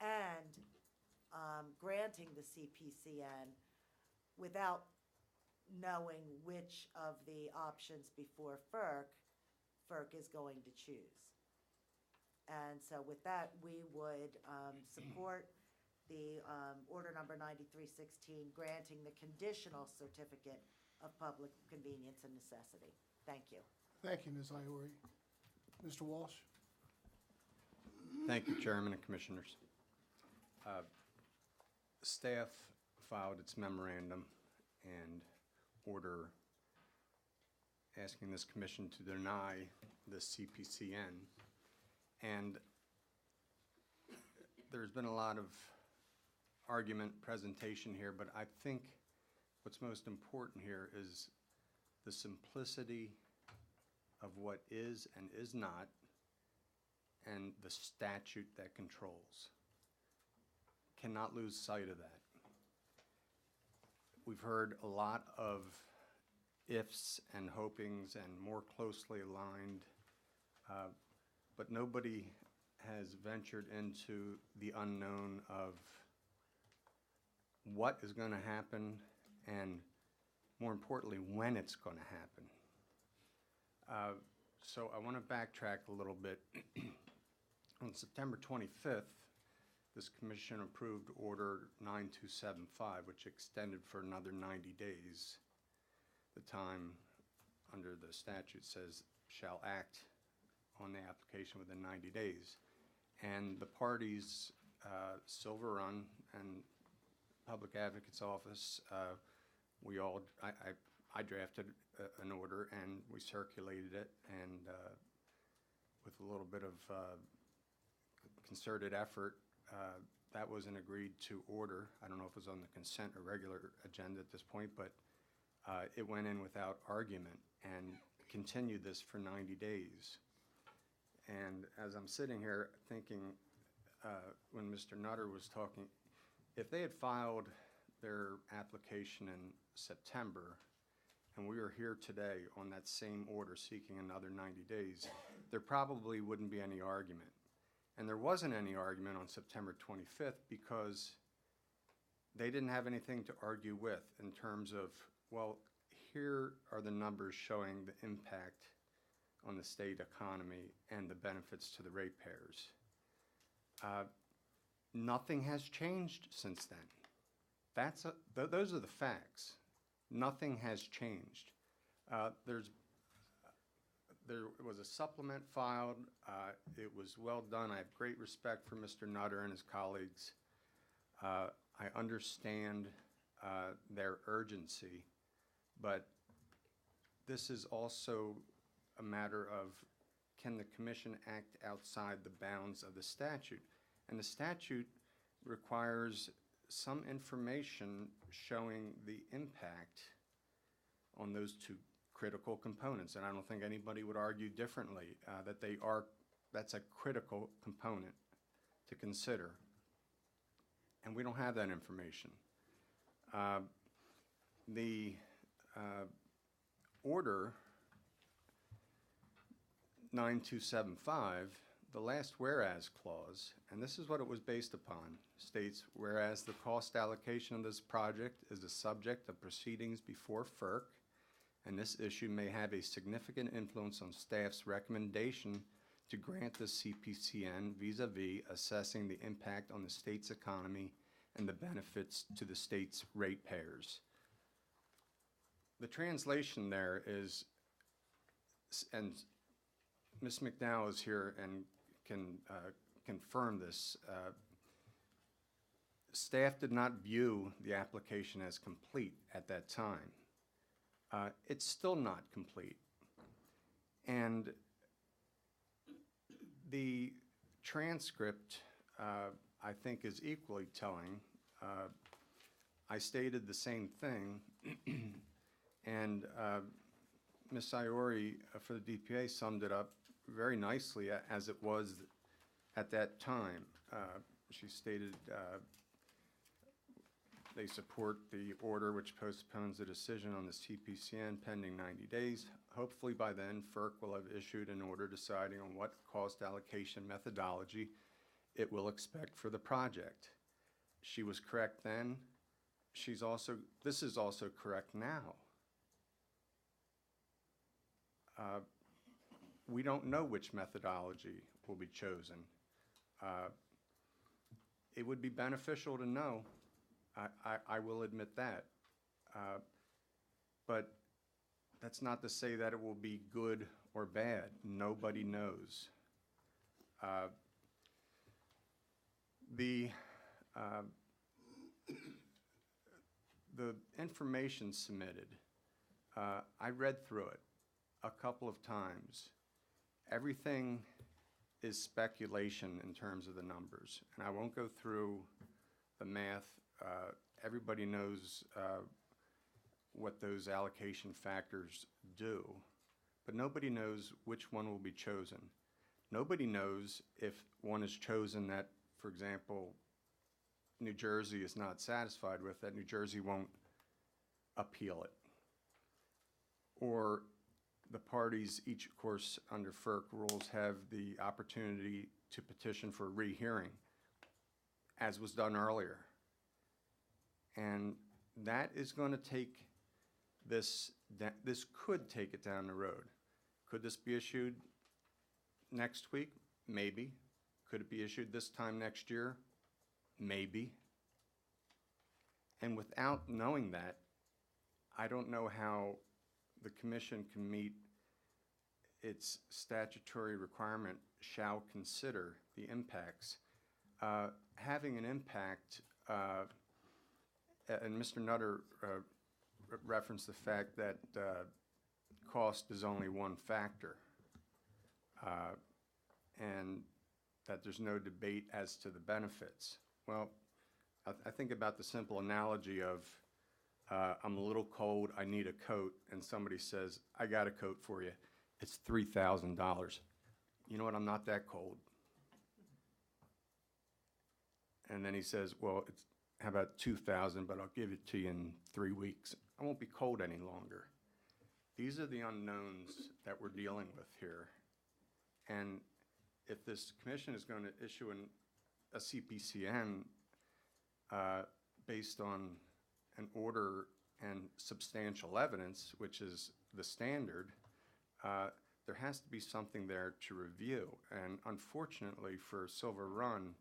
and granting the CPCN without knowing which of the options before FERC is going to choose. And so with that, we would support the order number 9316, granting the conditional certificate of public convenience and necessity. Thank you. Thank you, Ms. Iori. Mr. Walsh? Thank you, Chairman and Commissioners. Staff filed its memorandum and order asking this commission to deny the CPCN. And there's been a lot of argument, presentation here, but I think what's most important here is the simplicity of what is and is not, and the statute that controls. Cannot lose sight of that. We've heard a lot of ifs and hopings and more closely aligned, but nobody has ventured into the unknown of what is going to happen and, more importantly, when it's going to happen. So I want to backtrack a little bit. On September 25th, this commission approved Order 9275, which extended for another 90 days. The time under the statute says shall act on the application within 90 days. And the parties, Silver Run and Public Advocate's Office, I drafted an order and we circulated it, and with a little bit of concerted effort, that was an agreed to order. I don't know if it was on the consent or regular agenda at this point, but it went in without argument and continued this for 90 days. And as I'm sitting here thinking, when Mr. Nutter was talking, if they had filed their application in September, and we were here today on that same order seeking another 90 days, there probably wouldn't be any argument. And there wasn't any argument on September 25th because they didn't have anything to argue with in terms of, well, here are the numbers showing the impact on the state economy and the benefits to the ratepayers. Nothing has changed since then. Those are the facts. Nothing has changed. There was a supplement filed. It was well done. I have great respect for Mr. Nutter and his colleagues. I understand their urgency, but this is also a matter of, can the commission act outside the bounds of the statute? And the statute requires some information showing the impact on those two critical components. And I don't think anybody would argue differently that that's a critical component to consider. And we don't have that information. The order 9275, the last whereas clause, and this is what it was based upon, states, whereas the cost allocation of this project is the subject of proceedings before FERC, and this issue may have a significant influence on staff's recommendation to grant the CPCN vis-a-vis assessing the impact on the state's economy and the benefits to the state's ratepayers. The translation there is, and Ms. McDowell is here and can confirm this, staff did not view the application as complete at that time. It's still not complete. And the transcript, I think, is equally telling. I stated the same thing, and Ms. Iori for the DPA summed it up very nicely as it was at that time. She stated they support the order which postpones the decision on the CPCN pending 90 days. Hopefully by then, FERC will have issued an order deciding on what cost allocation methodology it will expect for the project. She was correct then. This is also correct now. We don't know which methodology will be chosen. It would be beneficial to know. I will admit that. But that's not to say that it will be good or bad. Nobody knows. The information submitted, I read through it a couple of times. Everything is speculation in terms of the numbers, and I won't go through the math. Everybody knows what those allocation factors do, but nobody knows which one will be chosen. Nobody knows if one is chosen that, for example, New Jersey is not satisfied with, that New Jersey won't appeal it. Or the parties, each, of course, under FERC rules, have the opportunity to petition for a rehearing, as was done earlier. And that is going to take this could take it down the road. Could this be issued next week? Maybe. Could it be issued this time next year? Maybe. And without knowing that, I don't know how the commission can meet its statutory requirement shall consider the impacts. Having an impact, and Mr. Nutter referenced the fact that cost is only one factor, and that there's no debate as to the benefits. Well, I think about the simple analogy of I'm a little cold, I need a coat, and somebody says, I got a coat for you. It's $3,000. You know what, I'm not that cold. And then he says, well, how about $2,000, but I'll give it to you in 3 weeks. I won't be cold any longer. These are the unknowns that we're dealing with here. And if this commission is going to issue a CPCN based on an order and substantial evidence, which is the standard, there has to be something there to review. And unfortunately for Silver Run,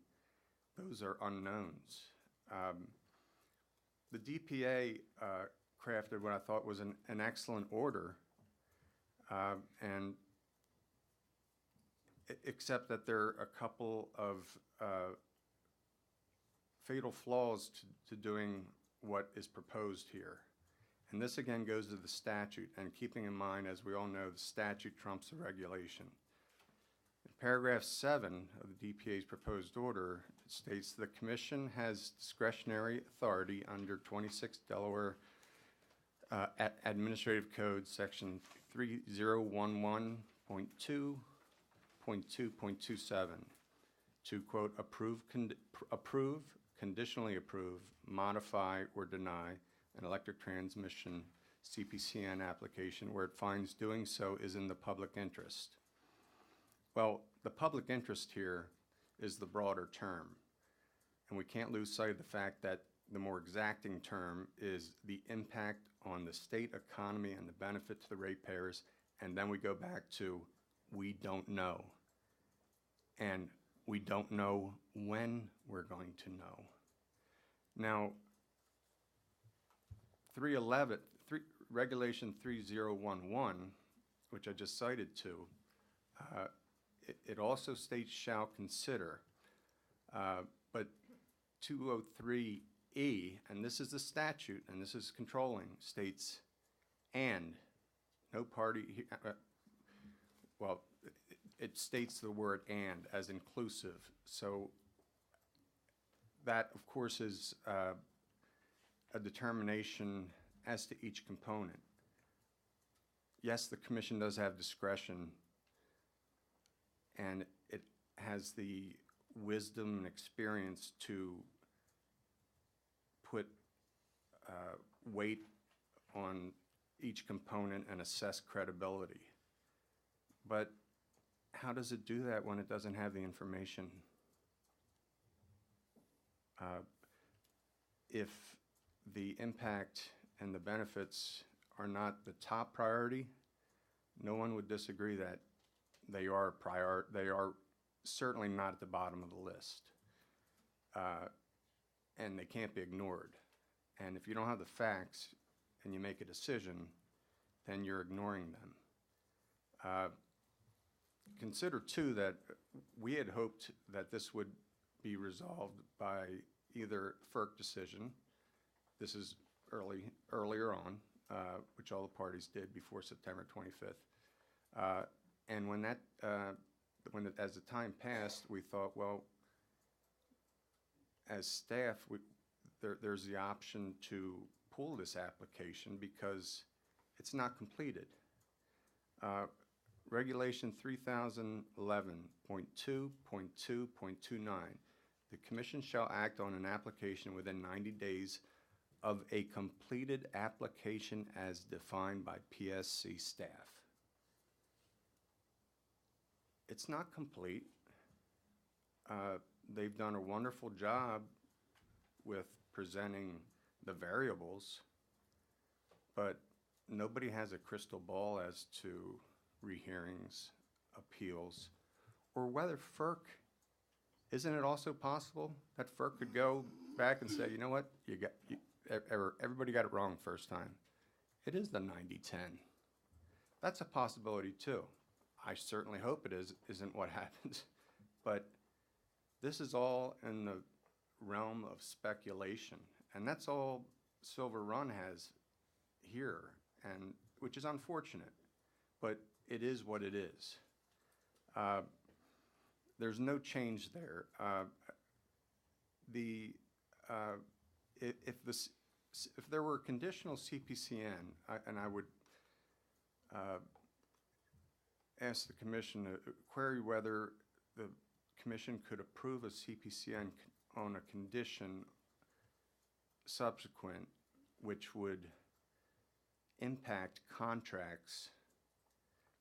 those are unknowns. The DPA crafted what I thought was an excellent order, and except that there are a couple of fatal flaws to doing what is proposed here. And this again goes to the statute, and keeping in mind, as we all know, the statute trumps the regulation. In paragraph 7 of the DPA's proposed order, it states the commission has discretionary authority under 26 Delaware Administrative Code section 3011.2.2.27 to, quote, approve, conditionally approve, modify, or deny an electric transmission CPCN application where it finds doing so is in the public interest. Well, the public interest here is the broader term, and we can't lose sight of the fact that the more exacting term is the impact on the state economy and the benefit to the ratepayers, and then we go back to we don't know. And we don't know when we're going to know. Now, Regulation 3011, which I just cited to, it also states shall consider, but 203E, and this is the statute, and this is controlling, states and, no party, well, it states the word and as inclusive. So that, of course, is a determination as to each component. Yes, the commission does have discretion, and it has the wisdom and experience to put weight on each component and assess credibility. But how does it do that when it doesn't have the information? If the impact and the benefits are not the top priority, no one would disagree that they are certainly not at the bottom of the list. And they can't be ignored. And if you don't have the facts and you make a decision, then you're ignoring them. Consider, too, that we had hoped that this would be resolved by either FERC decision. This is earlier on, which all the parties did before September 25th. And when as the time passed, we thought, well, as staff, there's the option to pull this application because it's not completed. Regulation 3011.2.2.29. The commission shall act on an application within 90 days of a completed application as defined by PSC staff. It's not complete. They've done a wonderful job with presenting the variables, but nobody has a crystal ball as to rehearings, appeals, or whether FERC, isn't it also possible that FERC could go back and say, you know what, everybody got it wrong first time. It is the 90-10. That's a possibility too. I certainly hope it isn't what happens. But this is all in the realm of speculation, and that's all Silver Run has here, and which is unfortunate, but it is what it is. There's no change there. If there were conditional CPCN, and I would ask the commission to query whether the commission could approve a CPCN on a condition subsequent, which would impact contracts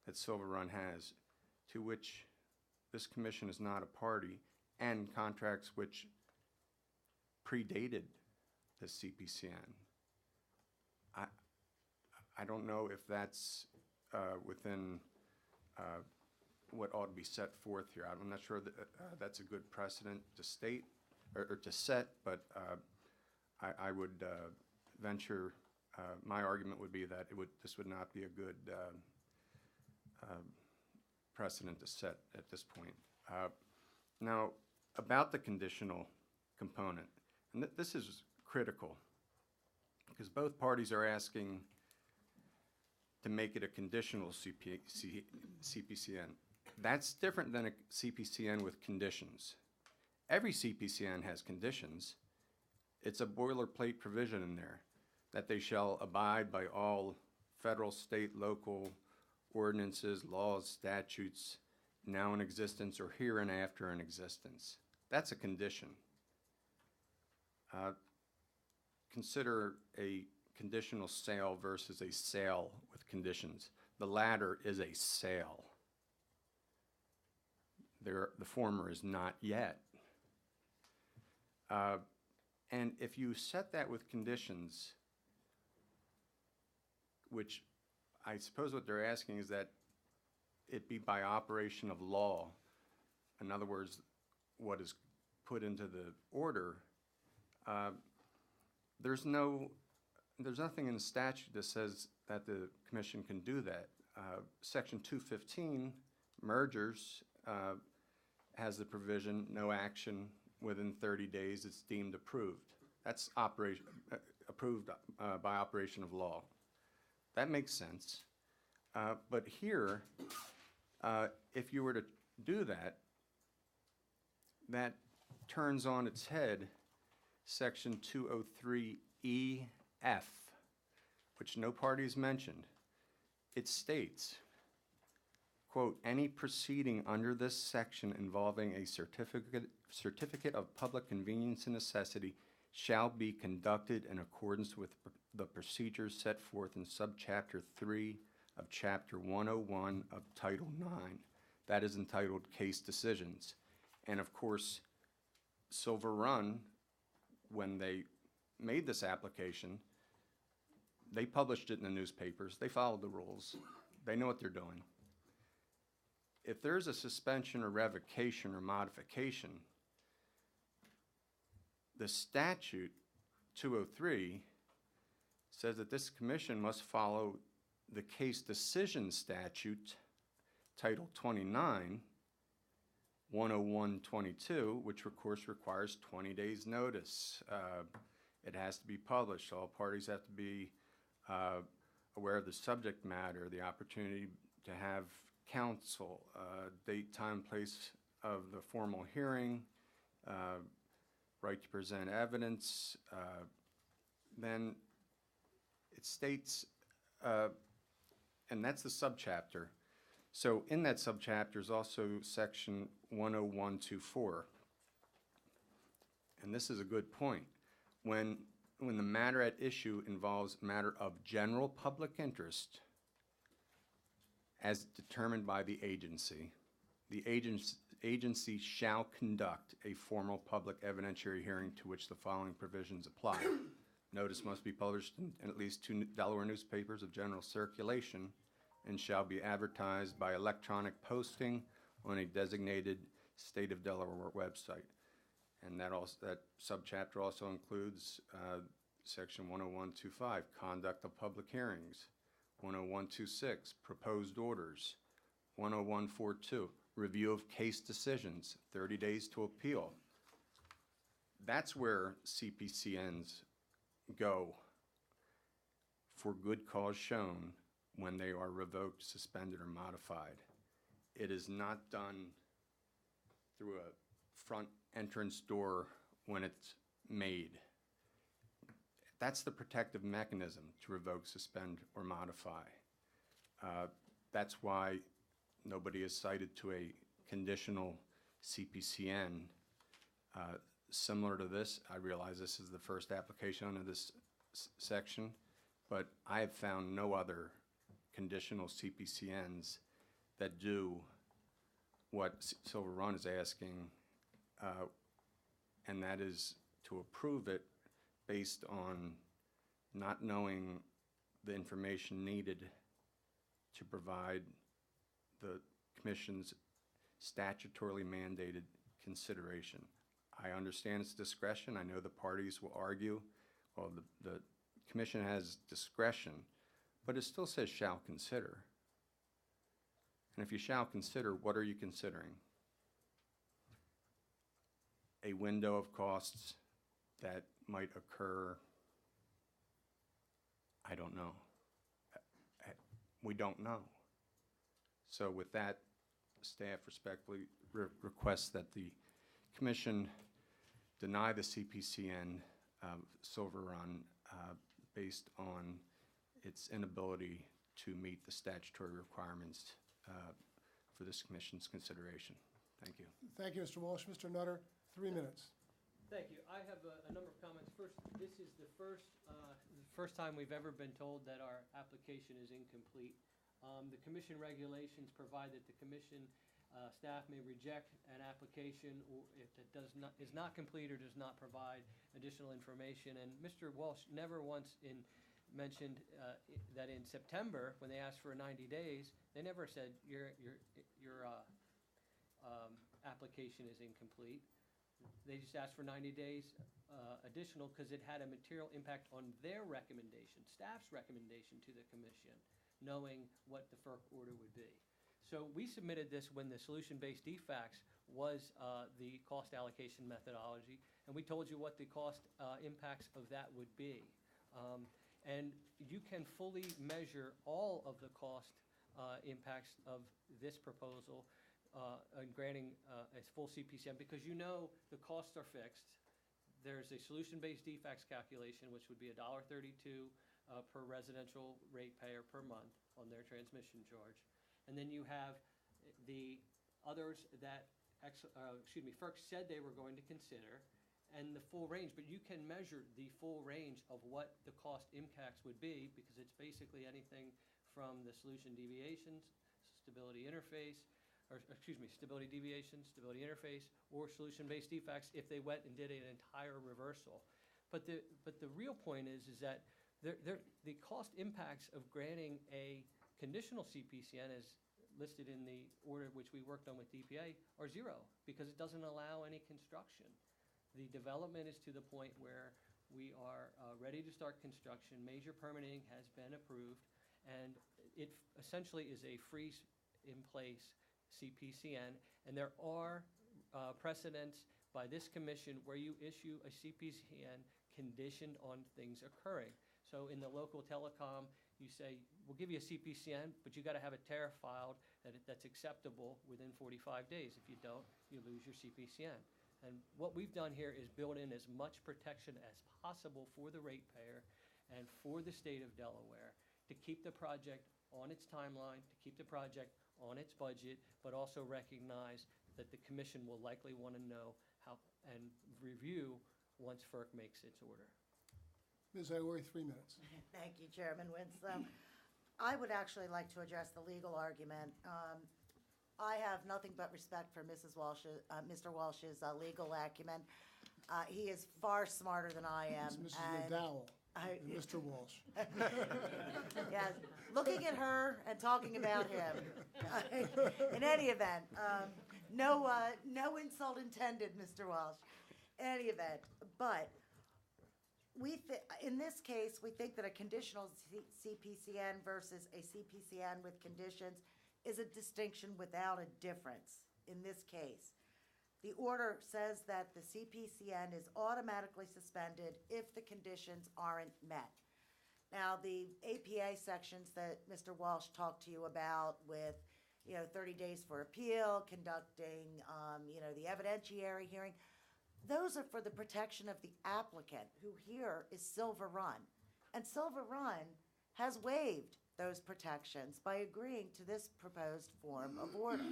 that Silver Run has, to which this commission is not a party, and contracts which predated the CPCN. I don't know if that's within what ought to be set forth here. I'm not sure that that's a good precedent to state or to set, but I would venture, my argument would be that this would not be a good precedent to set at this point. Now, about the conditional component, and this is critical, because both parties are asking to make it a conditional CPCN. That's different than a CPCN with conditions. Every CPCN has conditions. It's a boilerplate provision in there that they shall abide by all federal, state, local ordinances, laws, statutes now in existence or hereinafter in existence. That's a condition. Consider a conditional sale versus a sale with conditions. The latter is a sale. The former is not yet. And if you set that with conditions, which I suppose what they're asking is that it be by operation of law. In other words, what is put into the order, there's nothing in the statute that says that the commission can do that. Section 215, mergers, has the provision, no action within 30 days, it's deemed approved. That's approved by operation of law. That makes sense. But here, if you were to do that, that turns on its head Section 203EF, which no party has mentioned. It states, quote, any proceeding under this section involving a certificate of public convenience and necessity shall be conducted in accordance with the procedures set forth in subchapter 3 of chapter 101 of Title 9. That is entitled Case Decisions. And of course, Silver Run, when they made this application, they published it in the newspapers. They followed the rules. They know what they're doing. If there's a suspension or revocation or modification, the statute 203 says that this commission must follow the case decision statute, Title 29, 10122, which of course requires 20 days notice. It has to be published. All parties have to be aware of the subject matter, the opportunity to have counsel, date, time, place of the formal hearing, right to present evidence. Then it states, and that's the subchapter. So in that subchapter is also section 10124. And this is a good point. When the matter at issue involves matter of general public interest, as determined by the agency shall conduct a formal public evidentiary hearing to which the following provisions apply. Notice must be published in at least 2 Delaware newspapers of general circulation and shall be advertised by electronic posting on a designated State of Delaware website. And that subchapter also includes section 10125, conduct of public hearings, 10126, proposed orders, 10142, review of case decisions, 30 days to appeal. That's where CPCNs go for good cause shown when they are revoked, suspended, or modified. It is not done through a front entrance door when it's made. That's the protective mechanism to revoke, suspend, or modify. That's why nobody is cited to a conditional CPCN similar to this. I realize this is the first application under this section, but I have found no other conditional CPCNs that do what Silver Run is asking, and that is to approve it based on not knowing the information needed to provide the Commission's statutorily mandated consideration. I understand its discretion. I know the parties will argue, well, the Commission has discretion, but it still says shall consider. And if you shall consider, what are you considering? A window of costs that might occur, I don't know. We don't know. So with that, staff respectfully requests that the Commission deny the CPCN Silver Run based on its inability to meet the statutory requirements for this Commission's consideration. Thank you. Thank you, Mr. Walsh. Mr. Nutter, 3 minutes. Thank you. I have a number of comments. First, this is the first time we've ever been told that our application is incomplete. The Commission regulations provide that the Commission staff may reject an application or if it is not complete or does not provide additional information. And Mr. Walsh never once mentioned that in September, when they asked for 90 days, they never said your application is incomplete. They just asked for 90 days additional because it had a material impact on their recommendation, staff's recommendation to the Commission, knowing what the FERC order would be. So we submitted this when the solution-based defects was the cost allocation methodology, and we told you what the cost impacts of that would be. And you can fully measure all of the cost impacts of this proposal in granting a full CPCN because you know the costs are fixed. There's a solution-based defects calculation, which would be $1.32 per residential ratepayer per month on their transmission charge. And then you have the others that FERC said they were going to consider and the full range, but you can measure the full range of what the cost impacts would be because it's basically anything from the solution deviations, stability interface, stability deviations, stability interface, or solution-based defects if they went and did an entire reversal. But the real point is that the cost impacts of granting a conditional CPCN as listed in the order which we worked on with DPA are zero because it doesn't allow any construction. The development is to the point where we are ready to start construction. Major permitting has been approved, and it essentially is a freeze-in-place CPCN, and there are precedents by this Commission where you issue a CPCN conditioned on things occurring. So in the local telecom, you say, we'll give you a CPCN, but you got to have a tariff filed that's acceptable within 45 days. If you don't, you lose your CPCN. And what we've done here is build in as much protection as possible for the ratepayer and for the state of Delaware to keep the project on its timeline, to keep the project on its budget, but also recognize that the Commission will likely want to know how and review once FERC makes its order. Ms. Iori, 3 minutes. Thank you, Chairman Winslow. I would actually like to address the legal argument. I have nothing but respect for Mr. Walsh's legal acumen. He is far smarter than I am. It's Mrs. McDowell and Mr. Walsh. Yes, looking at her and talking about him. In any event, no insult intended, Mr. Walsh. In any event, but in this case, we think that a conditional CPCN versus a CPCN with conditions is a distinction without a difference in this case. The order says that the CPCN is automatically suspended if the conditions aren't met. Now, the APA sections that Mr. Walsh talked to you about with, 30 days for appeal, conducting, the evidentiary hearing, those are for the protection of the applicant, who here is Silver Run. And Silver Run has waived those protections by agreeing to this proposed form of order.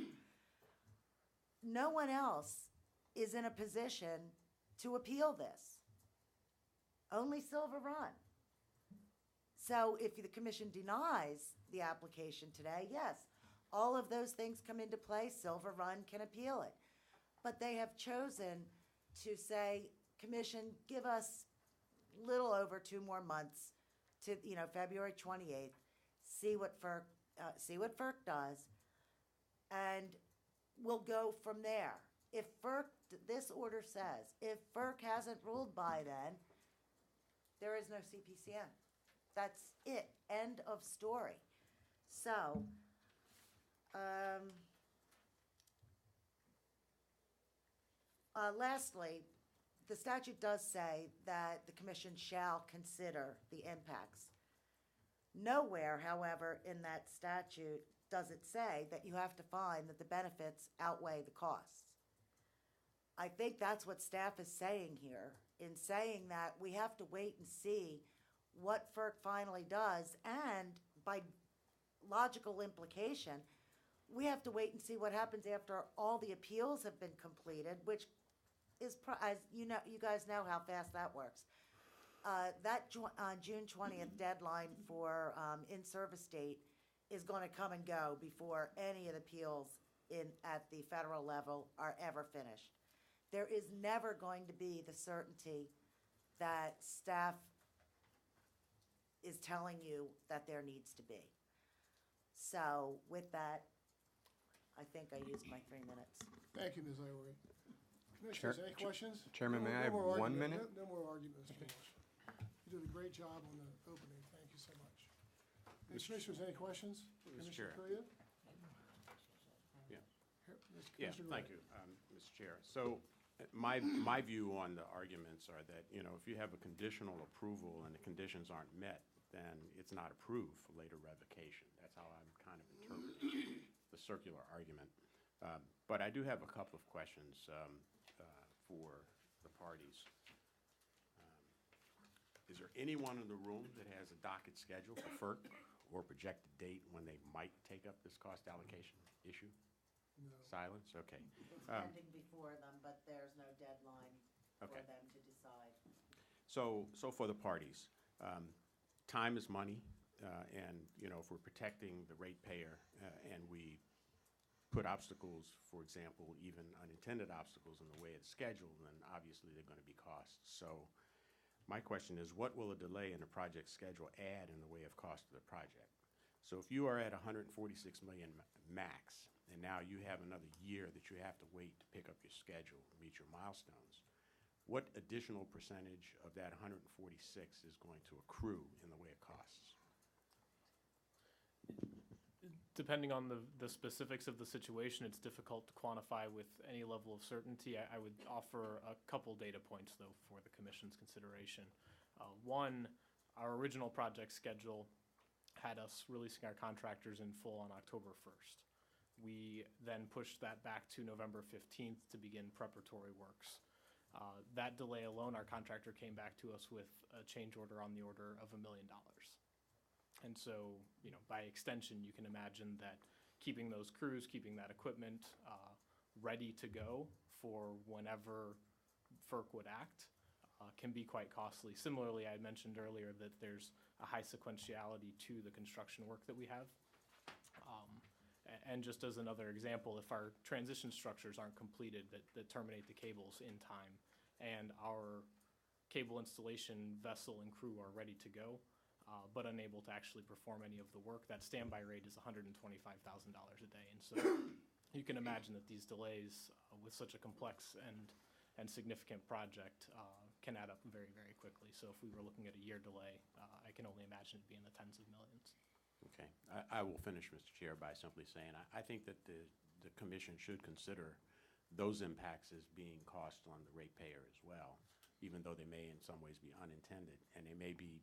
No one else is in a position to appeal this. Only Silver Run. So if the commission denies the application today, yes, all of those things come into play, Silver Run can appeal it. But they have chosen to say, commission, give us little over 2 more months to, February 28th, see what FERC does, and we'll go from there. If FERC, this order says, if FERC hasn't ruled by then, there is no CPCN. That's it, end of story. So, lastly, the statute does say that the commission shall consider the impacts. Nowhere, however, in that statute does it say that you have to find that the benefits outweigh the costs. I think that's what staff is saying here, in saying that we have to wait and see what FERC finally does, and by logical implication, we have to wait and see what happens after all the appeals have been completed, which is, as you guys know how fast that works. That June 20th deadline for in-service date is going to come and go before any of the appeals at the federal level are ever finished. There is never going to be the certainty that staff is telling you that there needs to be. So with that, I think I used my 3 minutes. Thank you, Ms. Ivory. Commissioners, any questions? Chairman, may I have more 1 argument. minute? No more argument, Mr. Walsh. You did a great job on the opening. Thank you so much. Any commissioners, any questions? Mr. Commissioner Chair. Korea? Yeah. Here, Yeah, Commissioner thank Gray. you, Mr. Chair. So my view on the arguments are that, if you have a conditional approval and the conditions aren't met, then it's not approved for later revocation. That's how I'm kind of interpreting the circular argument. But I do have a couple of questions for the parties. Is there anyone in the room that has a docket schedule for FERC or projected date when they might take up this cost allocation issue? No. Silence? Okay. It's pending before them, but there's no deadline for Okay. them to decide. So for the parties, time is money, and, if we're protecting the ratepayer and we put obstacles, for example, even unintended obstacles in the way it's scheduled, then obviously there are going to be costs. So my question is, what will a delay in the project schedule add in the way of cost to the project? So if you are at 146 million max, and now you have another year that you have to wait to pick up your schedule, meet your milestones, what additional percentage of that 146 is going to accrue in the way of costs? Depending on the specifics of the situation, it's difficult to quantify with any level of certainty. I would offer a couple data points, though, for the Commission's consideration. One, our original project schedule had us releasing our contractors in full on October 1st. We then pushed that back to November 15th to begin preparatory works. That delay alone, our contractor came back to us with a change order on the order of $1 million. And so, by extension, you can imagine that keeping those crews, keeping that equipment ready to go for whenever FERC would act can be quite costly. Similarly, I mentioned earlier that there's a high sequentiality to the construction work that we have. And just as another example, if our transition structures aren't completed that terminate the cables in time, and our cable installation vessel and crew are ready to go, but unable to actually perform any of the work, that standby rate is $125,000 a day. And so you can imagine that these delays with such a complex and significant project can add up very, very quickly. So if we were looking at a year delay, I can only imagine it being the tens of millions. Okay. I will finish, Mr. Chair, by simply saying, I think that the commission should consider those impacts as being cost on the ratepayer as well, even though they may in some ways be unintended, and they may be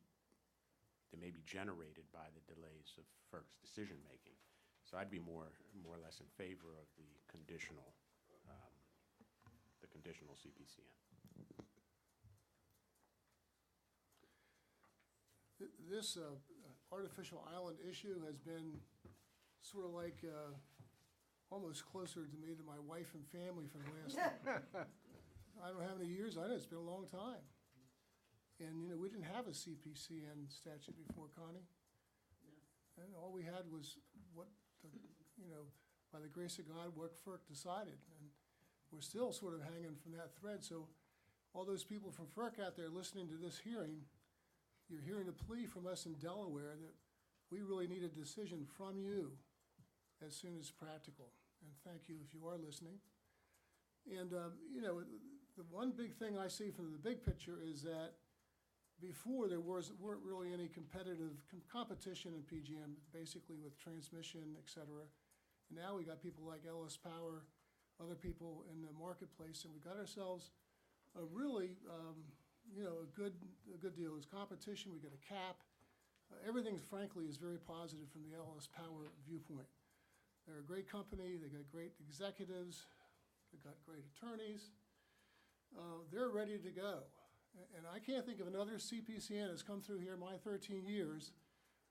generated by the delays of FERC's decision-making. So I'd be more or less in favor of the conditional CPCN. This artificial island issue has been sort of like almost closer to me than my wife and family for the last, I don't know how many years, I know it's been a long time. And, you know, we didn't have a CPCN statute before, Connie. And all we had was what, you know, by the grace of God, what FERC decided. And we're still sort of hanging from that thread. So all those people from FERC out there listening to this hearing, you're hearing a plea from us in Delaware that we really need a decision from you as soon as practical. And thank you if you are listening. And, you know, the one big thing I see from the big picture is that before there weren't really any competition in PGM, basically with transmission, et cetera. And now we got people like Ellis Power, other people in the marketplace, and we got ourselves a really, you know, a good deal. There's competition, we get a cap. Everything, frankly, is very positive from the Ellis Power viewpoint. They're a great company, they got great executives, they got great attorneys. They're ready to go. And I can't think of another CPCN that's come through here in my 13 years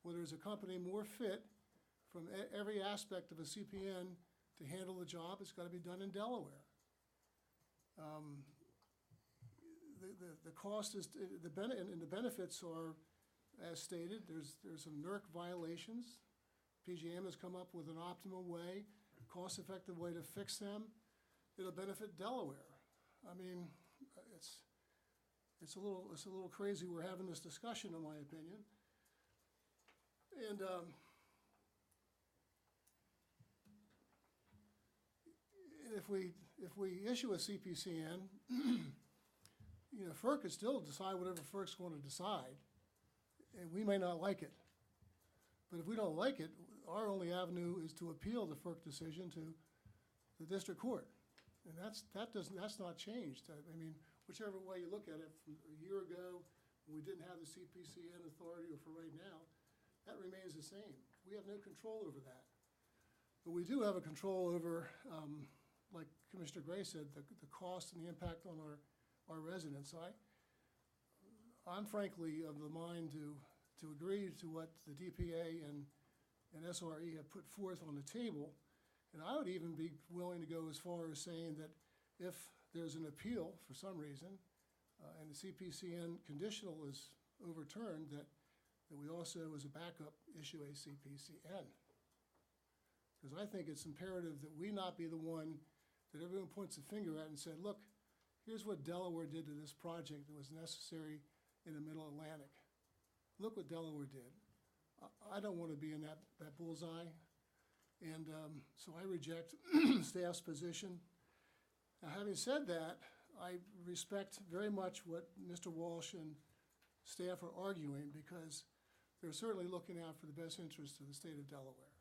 where there's a company more fit from every aspect of a CPN to handle the job. It's got to be done in Delaware. The cost is, and the benefits are, as stated, there's some NERC violations. PGM has come up with an optimal way, cost-effective way to fix them. It'll benefit Delaware. I mean, it's a little crazy we're having this discussion, in my opinion. And if we issue a CPCN, you know, FERC could still decide whatever FERC's going to decide, and we may not like it. But if we don't like it, our only avenue is to appeal the FERC decision to the district court. And that's not changed. I mean, whichever way you look at it, from a year ago, when we didn't have the CPCN authority, or for right now, that remains the same. We have no control over that. But we do have a control over, like Commissioner Gray said, the cost and the impact on our residents. I'm frankly of the mind to agree to what the DPA and SRE have put forth on the table. And I would even be willing to go as far as saying that if there's an appeal for some reason, and the CPCN conditional is overturned, that we also, as a backup, issue a CPCN. Because I think it's imperative that we not be the one that everyone points a finger at and said, look, here's what Delaware did to this project that was necessary in the Middle Atlantic. Look what Delaware did. I don't want to be in that bullseye. And so I reject staff's position. Now, having said that, I respect very much what Mr. Walsh and staff are arguing, because they're certainly looking out for the best interests of the state of Delaware.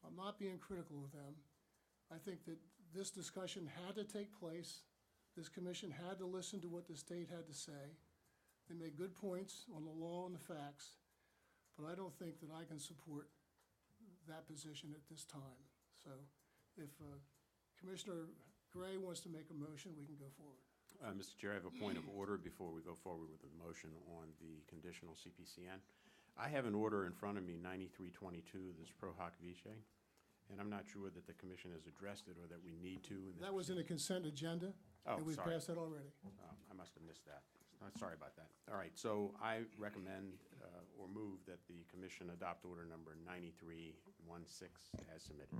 So I'm not being critical of them. I think that this discussion had to take place. This commission had to listen to what the state had to say. They made good points on the law and the facts, but I don't think that I can support that position at this time. So if Commissioner Gray wants to make a motion, we can go forward. Mr. Chair, I have a point of order before we go forward with the motion on the conditional CPCN. I have an order in front of me, 9322, this Pro Hoc Vice, and I'm not sure that the commission has addressed it or that we need to. That was in a consent agenda, and we've sorry. passed that already. I must have missed that. Sorry about that. All right, so I recommend or move that the commission adopt order number 9316 as submitted.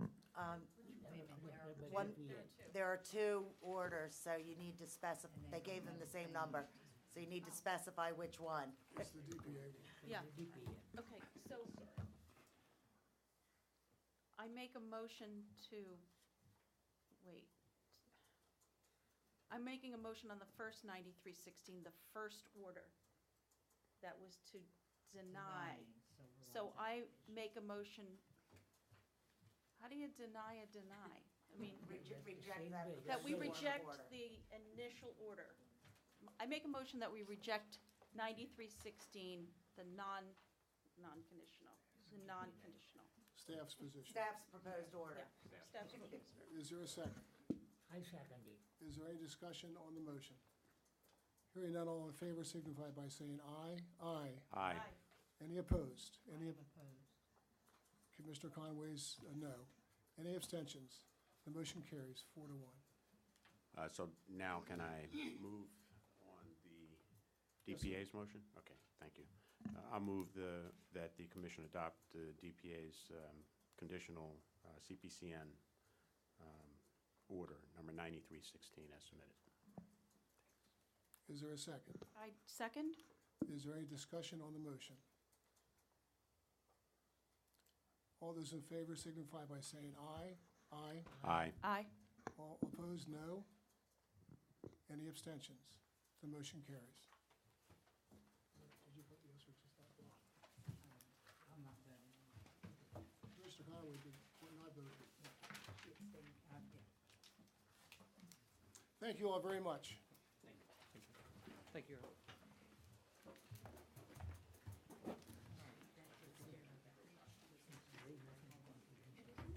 There are two orders, so you need to specify, they gave them the same number, so you need to specify which one. It's the DPA. Yeah. Okay, so I make a motion to, wait. I'm making a motion on the first 9316, the first order. That was to deny. So So I make a motion, how do you deny a deny? I mean, Reject that. that we proposed reject order. the initial order. I make a motion that we reject 9316, the non-conditional. Staff's position. Staff's proposed order. Yeah. Staff's proposed order. Is there a second? I second it. Is there any discussion on the motion? Hearing none, all in favor signify by saying aye. Aye. Aye. Any opposed? Any, Opposed. Commissioner Conway's a no. Any abstentions? The motion carries 4 to 1. So now can I move on the DPA's motion? Okay, thank you. I'll move that the commission adopt the DPA's conditional CPCN order, number 9316, as submitted. Is there a second? I second? Is there any discussion on the motion? All those in favor signify by saying aye. Aye. Aye. Aye. All opposed, no. Any abstentions? The motion carries. Did you put the yes or just that one? I'm not voting. Mr. Conway did not vote. Thank you all very much. Thank you.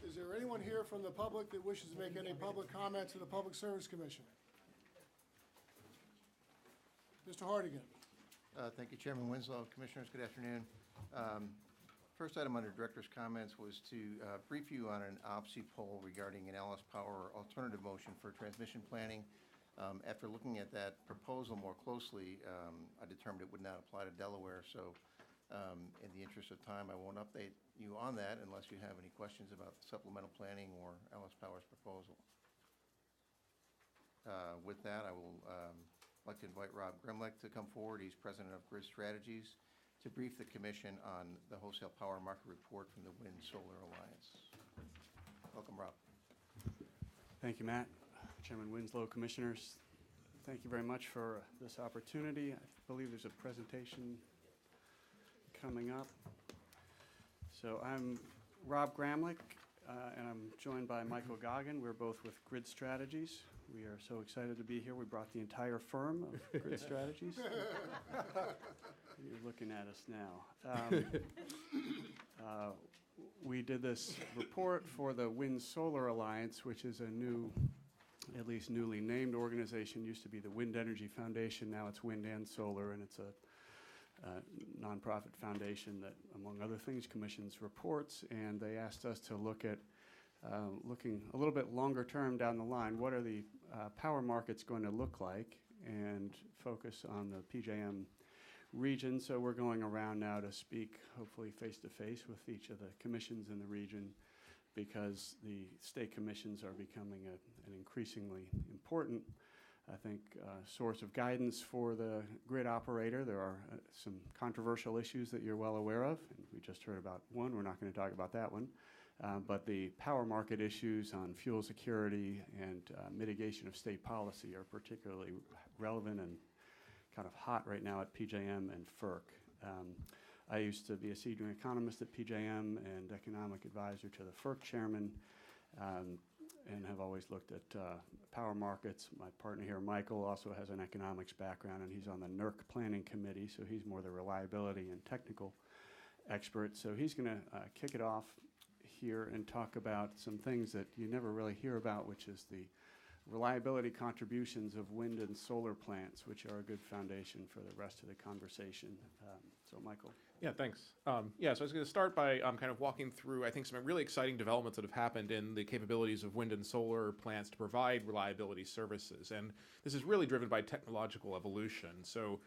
Is there anyone here from the public that wishes to make any public comment to the Public Service Commission? Mr. Hardigan. Thank you, Chairman Winslow. Commissioners, good afternoon. First item under Director's comments was to brief you on an OPSI poll regarding an Alice Power alternative motion for transmission planning. After looking at that proposal more closely, I determined it would not apply to Delaware, so in the interest of time, I won't update you on that unless you have any questions about supplemental planning or Alice Power's proposal. With that, I will like to invite Rob Grimlich to come forward. He's president of Grid Strategies, to brief the commission on the wholesale power market report from the Wind Solar Alliance. Welcome, Rob. Thank you, Matt. Chairman Winslow, Commissioners, thank you very much for this opportunity. I believe there's a presentation coming up. So I'm Rob Gramlich, and I'm joined by Michael Goggin. We're both with Grid Strategies. We are so excited to be here. We brought the entire firm of Grid Strategies. You're looking at us now. We did this report for the Wind Solar Alliance, which is a new, at least newly named organization. Used to be the Wind Energy Foundation. Now it's Wind and Solar, and it's a nonprofit foundation that, among other things, commissions reports. And they asked us to look at looking a little bit longer term down the line. What are the power markets going to look like, and focus on the PJM region. So we're going around now to speak, hopefully face-to-face, with each of the commissions in the region, because the state commissions are becoming an increasingly important, I think, source of guidance for the grid operator. There are some controversial issues that you're well aware of, and we just heard about one. We're not going to talk about that one. But the power market issues on fuel security and mitigation of state policy are particularly relevant and kind of hot right now at PJM and FERC. I used to be a senior economist at PJM and economic advisor to the FERC chairman, and have always looked at power markets. My partner here, Michael, also has an economics background, and he's on the NERC planning committee, so he's more the reliability and technical expert. So he's going to kick it off here and talk about some things that you never really hear about, which is the reliability contributions of wind and solar plants, which are a good foundation for the rest of the conversation. So, Michael. Yeah, thanks. So I was going to start by kind of walking through, I think, some really exciting developments that have happened in the capabilities of wind and solar plants to provide reliability services. And this is really driven by technological evolution. So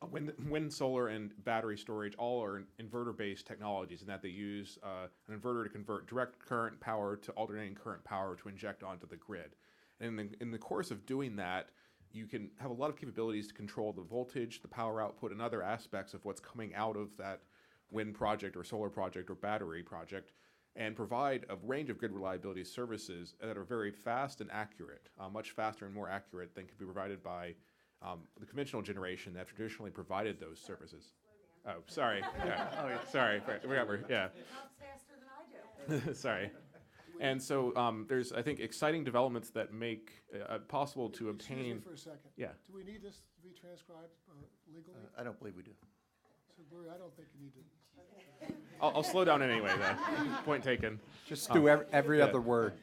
wind, solar, and battery storage all are inverter-based technologies in that they use an inverter to convert direct current power to alternating current power to inject onto the grid. And in the course of doing that, you can have a lot of capabilities to control the voltage, the power output, and other aspects of what's coming out of that wind project or solar project or battery project, and provide a range of grid reliability services that are very fast and accurate, much faster and more accurate than can be provided by the conventional generation that traditionally provided those services. Oh, sorry. Yeah. Oh, sorry. Whatever. Yeah. Talks faster than I do. Sorry. And so there's, I think, exciting developments that make possible to Excuse me obtain. for a second. Yeah. Do we need this to be transcribed legally? I don't believe we do. So, Barry, I don't think you need to. I'll slow down anyway, then. Point taken. Just do every yeah. other word.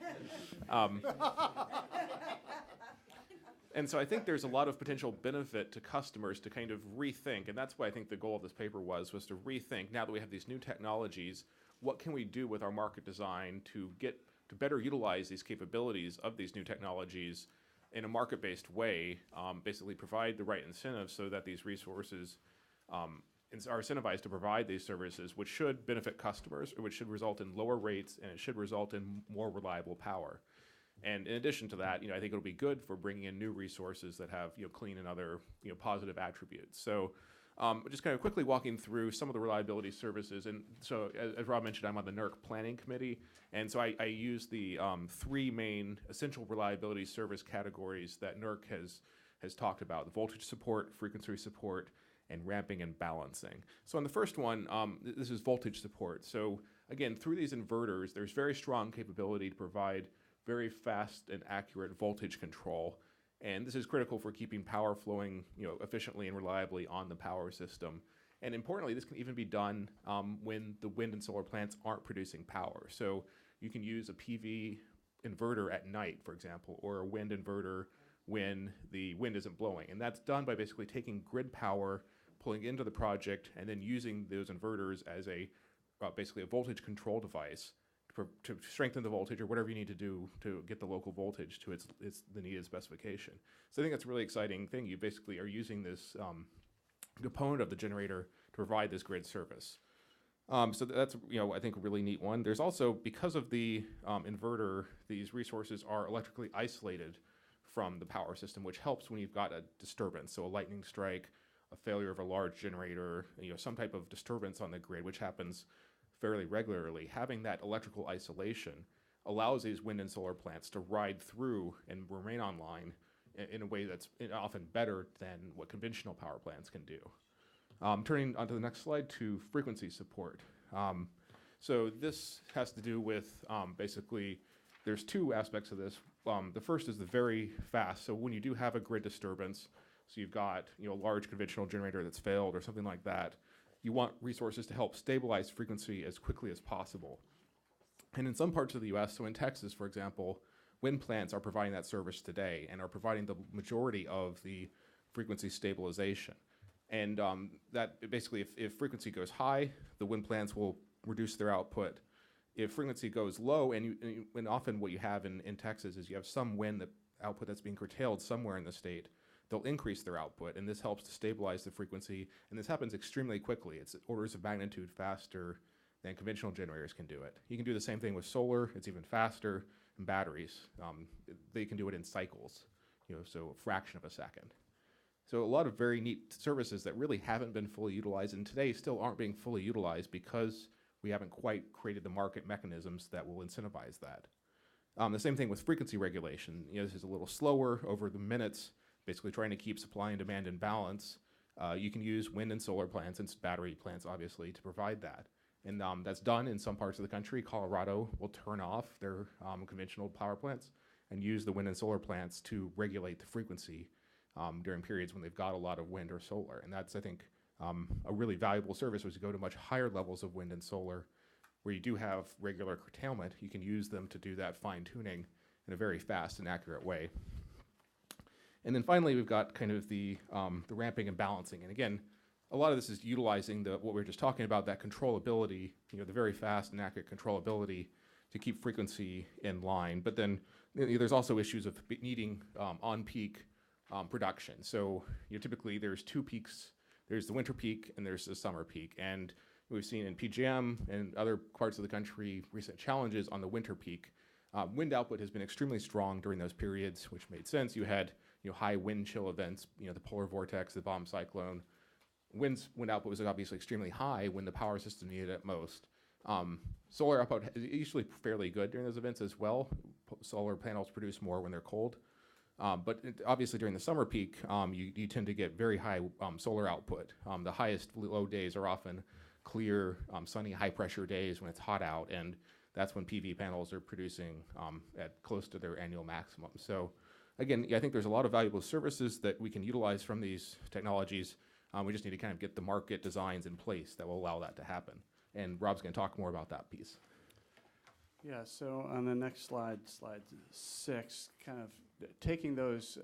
And so I think there's a lot of potential benefit to customers to kind of rethink, and that's what I think the goal of this paper was to rethink, now that we have these new technologies, what can we do with our market design to better utilize these capabilities of these new technologies in a market-based way, basically provide the right incentives so that these resources are incentivized to provide these services, which should benefit customers, or which should result in lower rates, and it should result in more reliable power. And in addition to that, I think it'll be good for bringing in new resources that have, clean and other, positive attributes. So just kind of quickly walking through some of the reliability services. And so as Rob mentioned, I'm on the NERC Planning Committee. And so I use the three main essential reliability service categories that NERC has talked about: the voltage support, frequency support, and ramping and balancing. So on the first one, this is voltage support. So again, through these inverters, there's very strong capability to provide very fast and accurate voltage control. And this is critical for keeping power flowing, efficiently and reliably on the power system. And importantly, this can even be done when the wind and solar plants aren't producing power. So you can use a PV inverter at night, for example, or a wind inverter when the wind isn't blowing. And that's done by basically taking grid power, pulling into the project, and then using those inverters as basically a voltage control device to strengthen the voltage or whatever you need to do to get the local voltage to the needed specification. So I think that's a really exciting thing. You basically are using this component of the generator to provide this grid service. So that's, I think a really neat one. There's also, because of the inverter, these resources are electrically isolated from the power system, which helps when you've got a disturbance. So a lightning strike, a failure of a large generator, some type of disturbance on the grid, which happens fairly regularly. Having that electrical isolation allows these wind and solar plants to ride through and remain online in a way that's often better than what conventional power plants can do. Turning onto the next slide to frequency support. So this has to do with basically, there's two aspects of this. The first is the very fast. So when you do have a grid disturbance, so you've got a large conventional generator that's failed or something like that, you want resources to help stabilize frequency as quickly as possible. And in some parts of the US, so in Texas, for example, wind plants are providing that service today and are providing the majority of the frequency stabilization. And that basically, if frequency goes high, the wind plants will reduce their output. If frequency goes low, and often what you have in Texas is you have some wind output that's being curtailed somewhere in the state, they'll increase their output, and this helps to stabilize the frequency. And this happens extremely quickly. It's orders of magnitude faster than conventional generators can do it. You can do the same thing with solar. It's even faster. And batteries, they can do it in cycles, so a fraction of a second. So a lot of very neat services that really haven't been fully utilized, and today still aren't being fully utilized because we haven't quite created the market mechanisms that will incentivize that. The same thing with frequency regulation. This is a little slower over the minutes, basically trying to keep supply and demand in balance. You can use wind and solar plants and battery plants, obviously, to provide that. And that's done in some parts of the country. Colorado will turn off their conventional power plants and use the wind and solar plants to regulate the frequency during periods when they've got a lot of wind or solar. And that's, I think, a really valuable service. As you go to much higher levels of wind and solar, where you do have regular curtailment, you can use them to do that fine tuning in a very fast and accurate way. And then finally, we've got kind of the ramping and balancing. And again, a lot of this is utilizing what we were just talking about, that controllability, the very fast and accurate controllability to keep frequency in line. But then there's also issues of needing on-peak production. So typically there's two peaks. There's the winter peak and there's the summer peak. And we've seen in PJM and other parts of the country recent challenges on the winter peak. Wind output has been extremely strong during those periods, which made sense. You had high wind chill events, the polar vortex, the bomb cyclone. Wind output was obviously extremely high when the power system needed it most. Solar output is usually fairly good during those events as well. Solar panels produce more when they're cold. Obviously during the summer peak, you tend to get very high solar output. The highest load days are often clear, sunny, high-pressure days when it's hot out, and that's when PV panels are producing at close to their annual maximum. So again, I think there's a lot of valuable services that we can utilize from these technologies. We just need to kind of get the market designs in place that will allow that to happen. And Rob's going to talk more about that piece. Yeah, so on the next slide, slide 6, kind of taking those,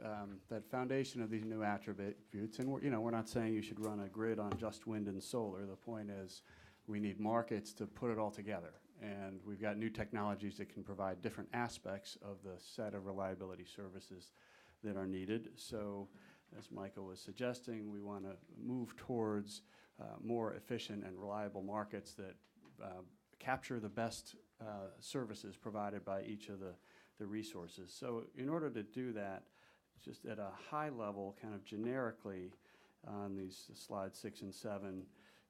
that foundation of these new attributes, and we're not saying you should run a grid on just wind and solar. The point is we need markets to put it all together. And we've got new technologies that can provide different aspects of the set of reliability services that are needed. So as Michael was suggesting, we want to move towards more efficient and reliable markets that capture the best services provided by each of the resources. So in order to do that, just at a high level, kind of generically on these slides 6 and 7,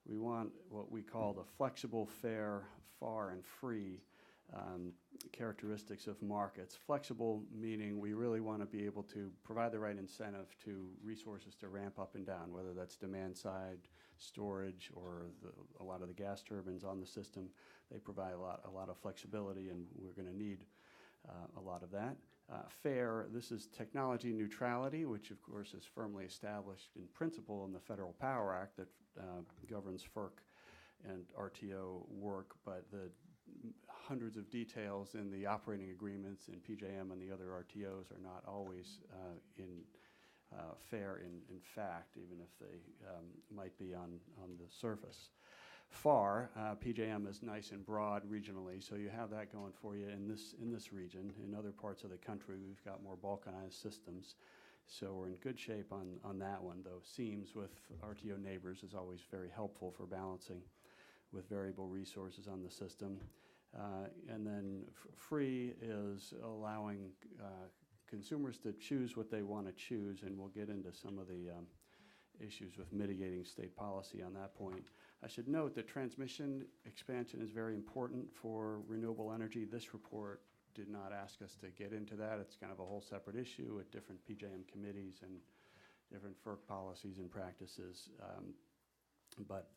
we want what we call the flexible, fair, far, and free characteristics of markets. Flexible meaning we really want to be able to provide the right incentive to resources to ramp up and down, whether that's demand side, storage, or a lot of the gas turbines on the system. They provide a lot of flexibility, and we're going to need a lot of that. Fair, this is technology neutrality, which of course is firmly established in principle in the Federal Power Act that governs FERC and RTO work, but the hundreds of details in the operating agreements in PJM and the other RTOs are not always fair in fact, even if they might be on the surface. FAR, PJM is nice and broad regionally, so you have that going for you in this region. In other parts of the country, we've got more balkanized systems, so we're in good shape on that one, though SEAMS with RTO neighbors is always very helpful for balancing with variable resources on the system. And then free is allowing consumers to choose what they want to choose, and we'll get into some of the issues with mitigating state policy on that point. I should note that transmission expansion is very important for renewable energy. This report did not ask us to get into that. It's kind of a whole separate issue with different PJM committees and different FERC policies and practices. But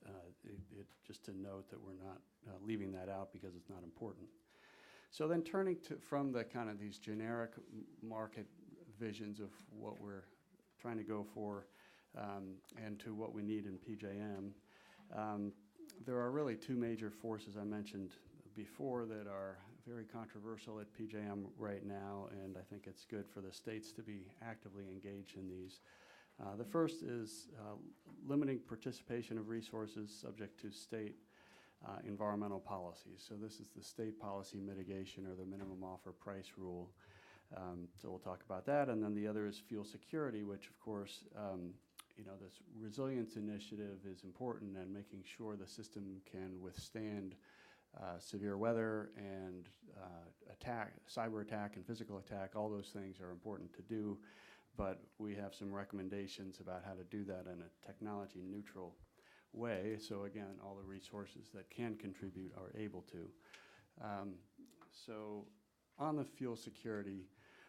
just to note that we're not leaving that out because it's not important. So then turning from the kind of these generic market visions of what we're trying to go for and to what we need in PJM, there are really two major forces I mentioned before that are very controversial at PJM right now, and I think it's good for the states to be actively engaged in these. The first is limiting participation of resources subject to state environmental policies. So this is the state policy mitigation or the minimum offer price rule. So we'll talk about that. And then the other is fuel security, which of course, this resilience initiative is important, and making sure the system can withstand severe weather and cyber attack and physical attack. All those things are important to do. But we have some recommendations about how to do that in a technology neutral way. So again, all the resources that can contribute are able to. So on the fuel security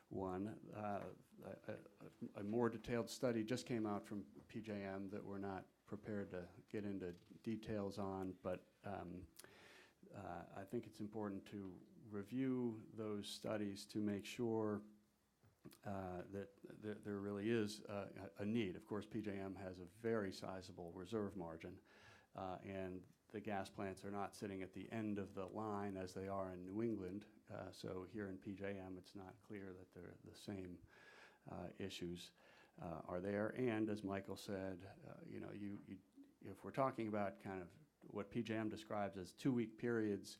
one, a more detailed study just came out from PJM that we're not prepared to get into details on, but I think it's important to review those studies to make sure that there really is a need. Of course, PJM has a very sizable reserve margin, and the gas plants are not sitting at the end of the line as they are in New England. So here in PJM, it's not clear that the same issues are there. And as Michael said, if we're talking about kind of what PJM describes as 2-week periods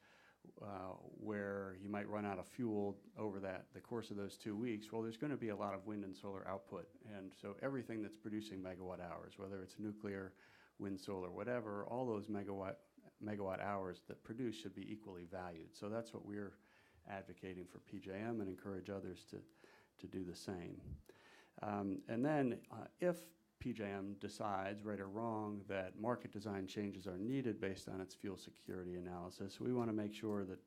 where you might run out of fuel over the course of those 2 weeks, well, there's going to be a lot of wind and solar output. And so everything that's producing megawatt hours, whether it's nuclear, wind, solar, whatever, all those megawatt hours that produce should be equally valued. So that's what we're advocating for PJM, and encourage others to do the same. And then if PJM decides, right or wrong, that market design changes are needed based on its fuel security analysis, we want to make sure that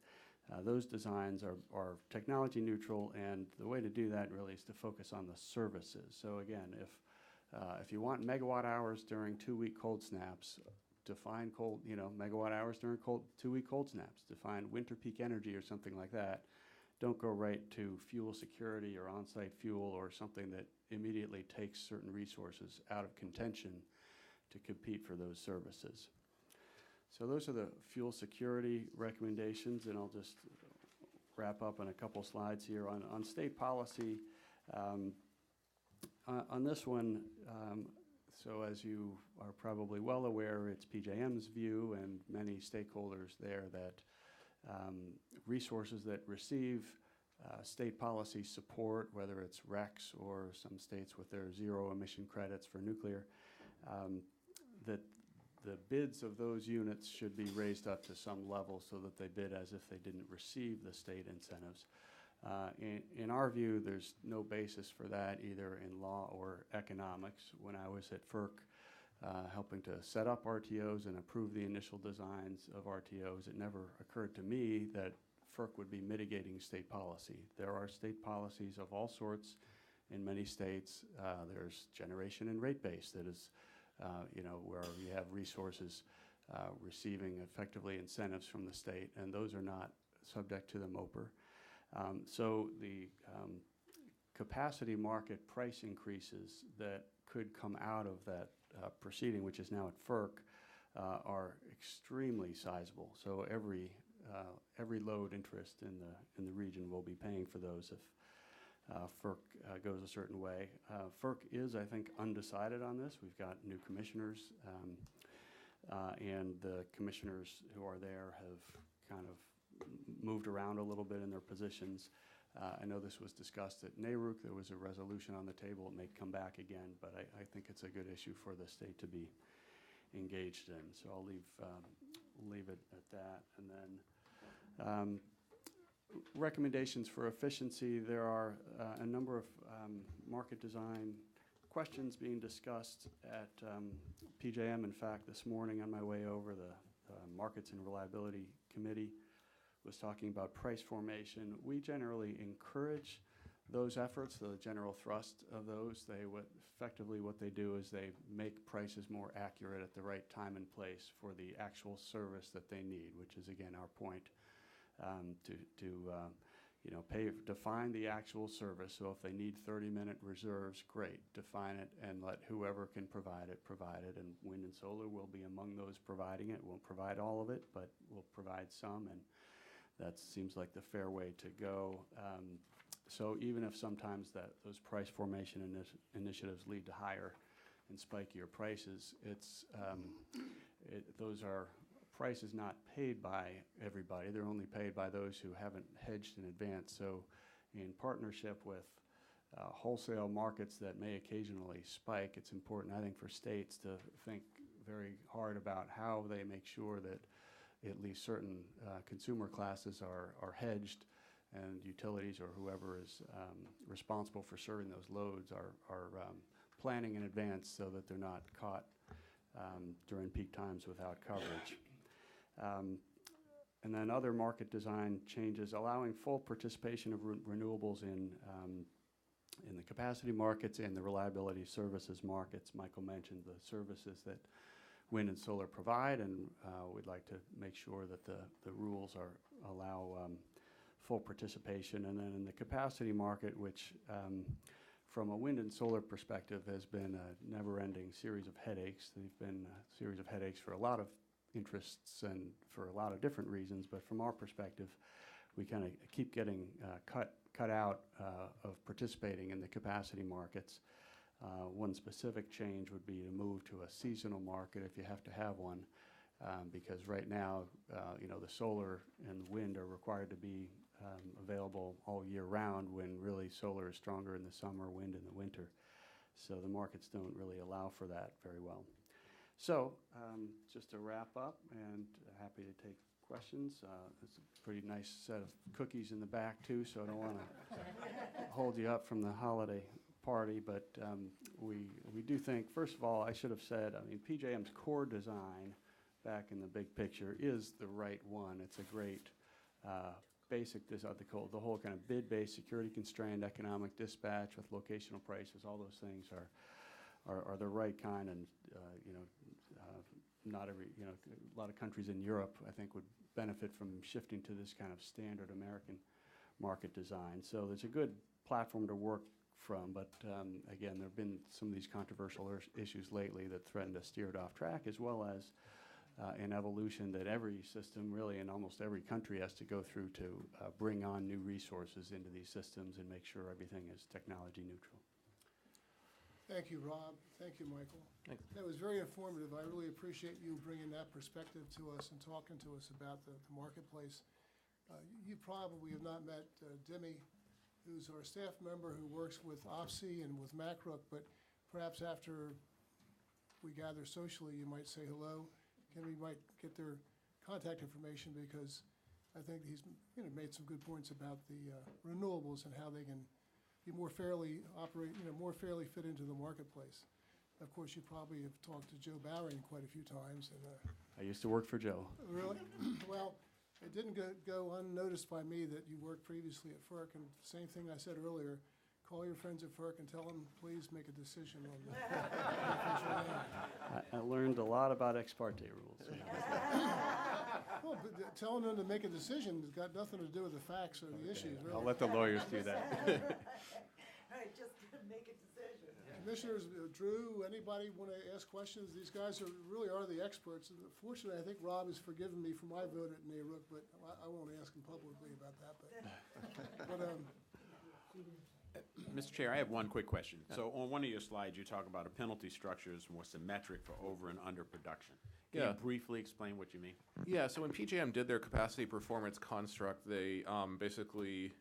Those designs are technology neutral, and the way to do that really is to focus on the services. So again, if you want megawatt hours during 2-week cold snaps, define megawatt hours during 2-week cold snaps. Define winter peak energy or something like that. Don't go right to fuel security or on-site fuel or something that immediately takes certain resources out of contention to compete for those services. So those are the fuel security recommendations, and I'll just wrap up in a couple slides here. On state policy, on this one, so as you are probably well aware, it's PJM's view and many stakeholders there that resources that receive state policy support, whether it's RECs or some states with their zero emission credits for nuclear, that the bids of those units should be raised up to some level so that they bid as if they didn't receive the state incentives. In our view, there's no basis for that either in law or economics. When I was at FERC helping to set up RTOs and approve the initial designs of RTOs, it never occurred to me that FERC would be mitigating state policy. There are state policies of all sorts in many states. There's generation and rate base that is, where you have resources receiving effectively incentives from the state, and those are not subject to the MOPR. So the capacity market price increases that could come out of that proceeding, which is now at FERC, are extremely sizable. So every load interest in the region will be paying for those if FERC goes a certain way. FERC is, I think, undecided on this. We've got new commissioners, and the commissioners who are there have kind of moved around a little bit in their positions. I know this was discussed at NARUC. There was a resolution on the table. It may come back again, but I think it's a good issue for the state to be engaged in. So I'll leave it at that. And then recommendations for efficiency. There are a number of market design questions being discussed at PJM. In fact, this morning on my way over, the Markets and Reliability Committee was talking about price formation. We generally encourage those efforts, the general thrust of those. Effectively what they do is they make prices more accurate at the right time and place for the actual service that they need, which is again our point, define the actual service. So if they need 30-minute reserves, great, define it and let whoever can provide it, and wind and solar will be among those providing it. Won't provide all of it, but we'll provide some, and that seems like the fair way to go. So even if sometimes those price formation initiatives lead to higher and spikier prices, those are prices not paid by everybody. They're only paid by those who haven't hedged in advance. So in partnership with wholesale markets that may occasionally spike, it's important, I think, for states to think very hard about how they make sure that at least certain consumer classes are hedged, and utilities or whoever is responsible for serving those loads are planning in advance so that they're not caught during peak times without coverage. And then other market design changes, allowing full participation of renewables in the capacity markets and the reliability services markets. Michael mentioned the services that wind and solar provide, and we'd like to make sure that the rules allow full participation. And then in the capacity market, which from a wind and solar perspective has been a never-ending series of headaches. They've been a series of headaches for a lot of interests and for a lot of different reasons, but from our perspective, we kind of keep getting cut out of participating in the capacity markets. One specific change would be to move to a seasonal market if you have to have one, because right now, the solar and the wind are required to be available all year round, when really solar is stronger in the summer, wind in the winter. So the markets don't really allow for that very well. So just to wrap up, and happy to take questions. It's a pretty nice set of cookies in the back too, so I don't want to hold you up from the holiday party, but we do think, first of all, I should have said, PJM's core design back in the big picture is the right one. It's a great basic, the whole kind of bid-based, security-constrained economic dispatch with locational prices, all those things are the right kind, and, not every, a lot of countries in Europe, I think, would benefit from shifting to this kind of standard American market design. So there's a good platform to work from, but again, there have been some of these controversial issues lately that threaten to steer it off track, as well as an evolution that every system, really in almost every country, has to go through to bring on new resources into these systems and make sure everything is technology neutral. Thank you, Rob. Thank you, Michael. Thanks. That was very informative. I really appreciate you bringing that perspective to us and talking to us about the marketplace. You probably have not met Demi, who's our staff member who works with OPSI and with MacRook, but perhaps after we gather socially, you might say hello. We might get their contact information, because I think he's made some good points about the renewables and how they can be more fairly more fairly fit into the marketplace. Of course, you probably have talked to Joe Barron quite a few times. And I used to work for Joe. really? Well, it didn't go unnoticed by me that you worked previously at FERC, and same thing I said earlier, call your friends at FERC and tell them, please make a decision on the official name. I learned a lot about ex parte rules. Well, but telling them to make a decision has got nothing to do with the facts or the issues, really. I'll let the lawyers do that. Right, just make a decision. Commissioners, Drew, anybody want to ask questions? These guys really are the experts. And fortunately, I think Rob has forgiven me for my vote at NARUC, but I won't ask him publicly about that. But Mr. Chair, I have one quick question. So on one of your slides, you talk about a penalty structure is more symmetric for over and under production. Can you briefly explain what you mean? Yeah, so when PJM did their capacity performance construct, they basically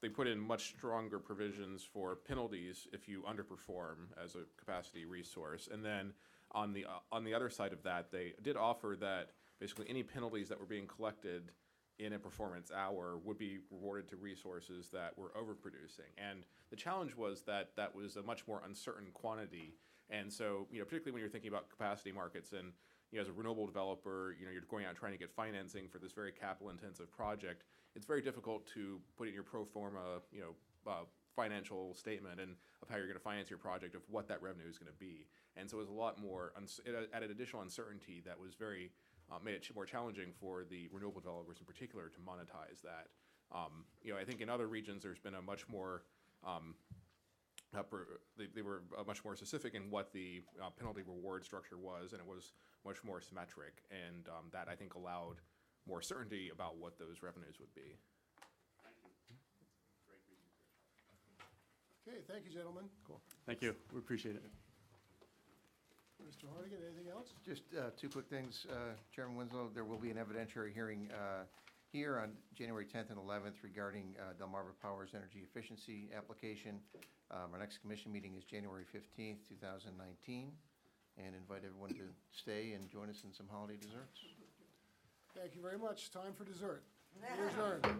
they put in much stronger provisions for penalties if you underperform as a capacity resource. And then on the other side of that, they did offer that basically any penalties that were being collected in a performance hour would be rewarded to resources that were overproducing. And the challenge was that that was a much more uncertain quantity. And so, particularly when you're thinking about capacity markets and, as a renewable developer, you're going out trying to get financing for this very capital-intensive project, it's very difficult to put in your pro forma, financial statement and of how you're going to finance your project, of what that revenue is going to be. And so it was a lot more, it added additional uncertainty that was very, made it more challenging for the renewable developers in particular to monetize that. I think in other regions there's been a much more, they were much more specific in what the penalty reward structure was, and it was much more symmetric, and that I think allowed more certainty about what those revenues would be. okay, thank you, gentlemen. Cool. Thank you. We appreciate it. Mr. Hardigan, anything else? Just two quick things, Chairman Winslow. There will be an evidentiary hearing here on January 10th and 11th regarding Delmarva Power's energy efficiency application. Our next commission meeting is January 15th, 2019, and invite everyone to stay and join us in some holiday desserts. Thank you very much. Time for dessert. We're adjourned.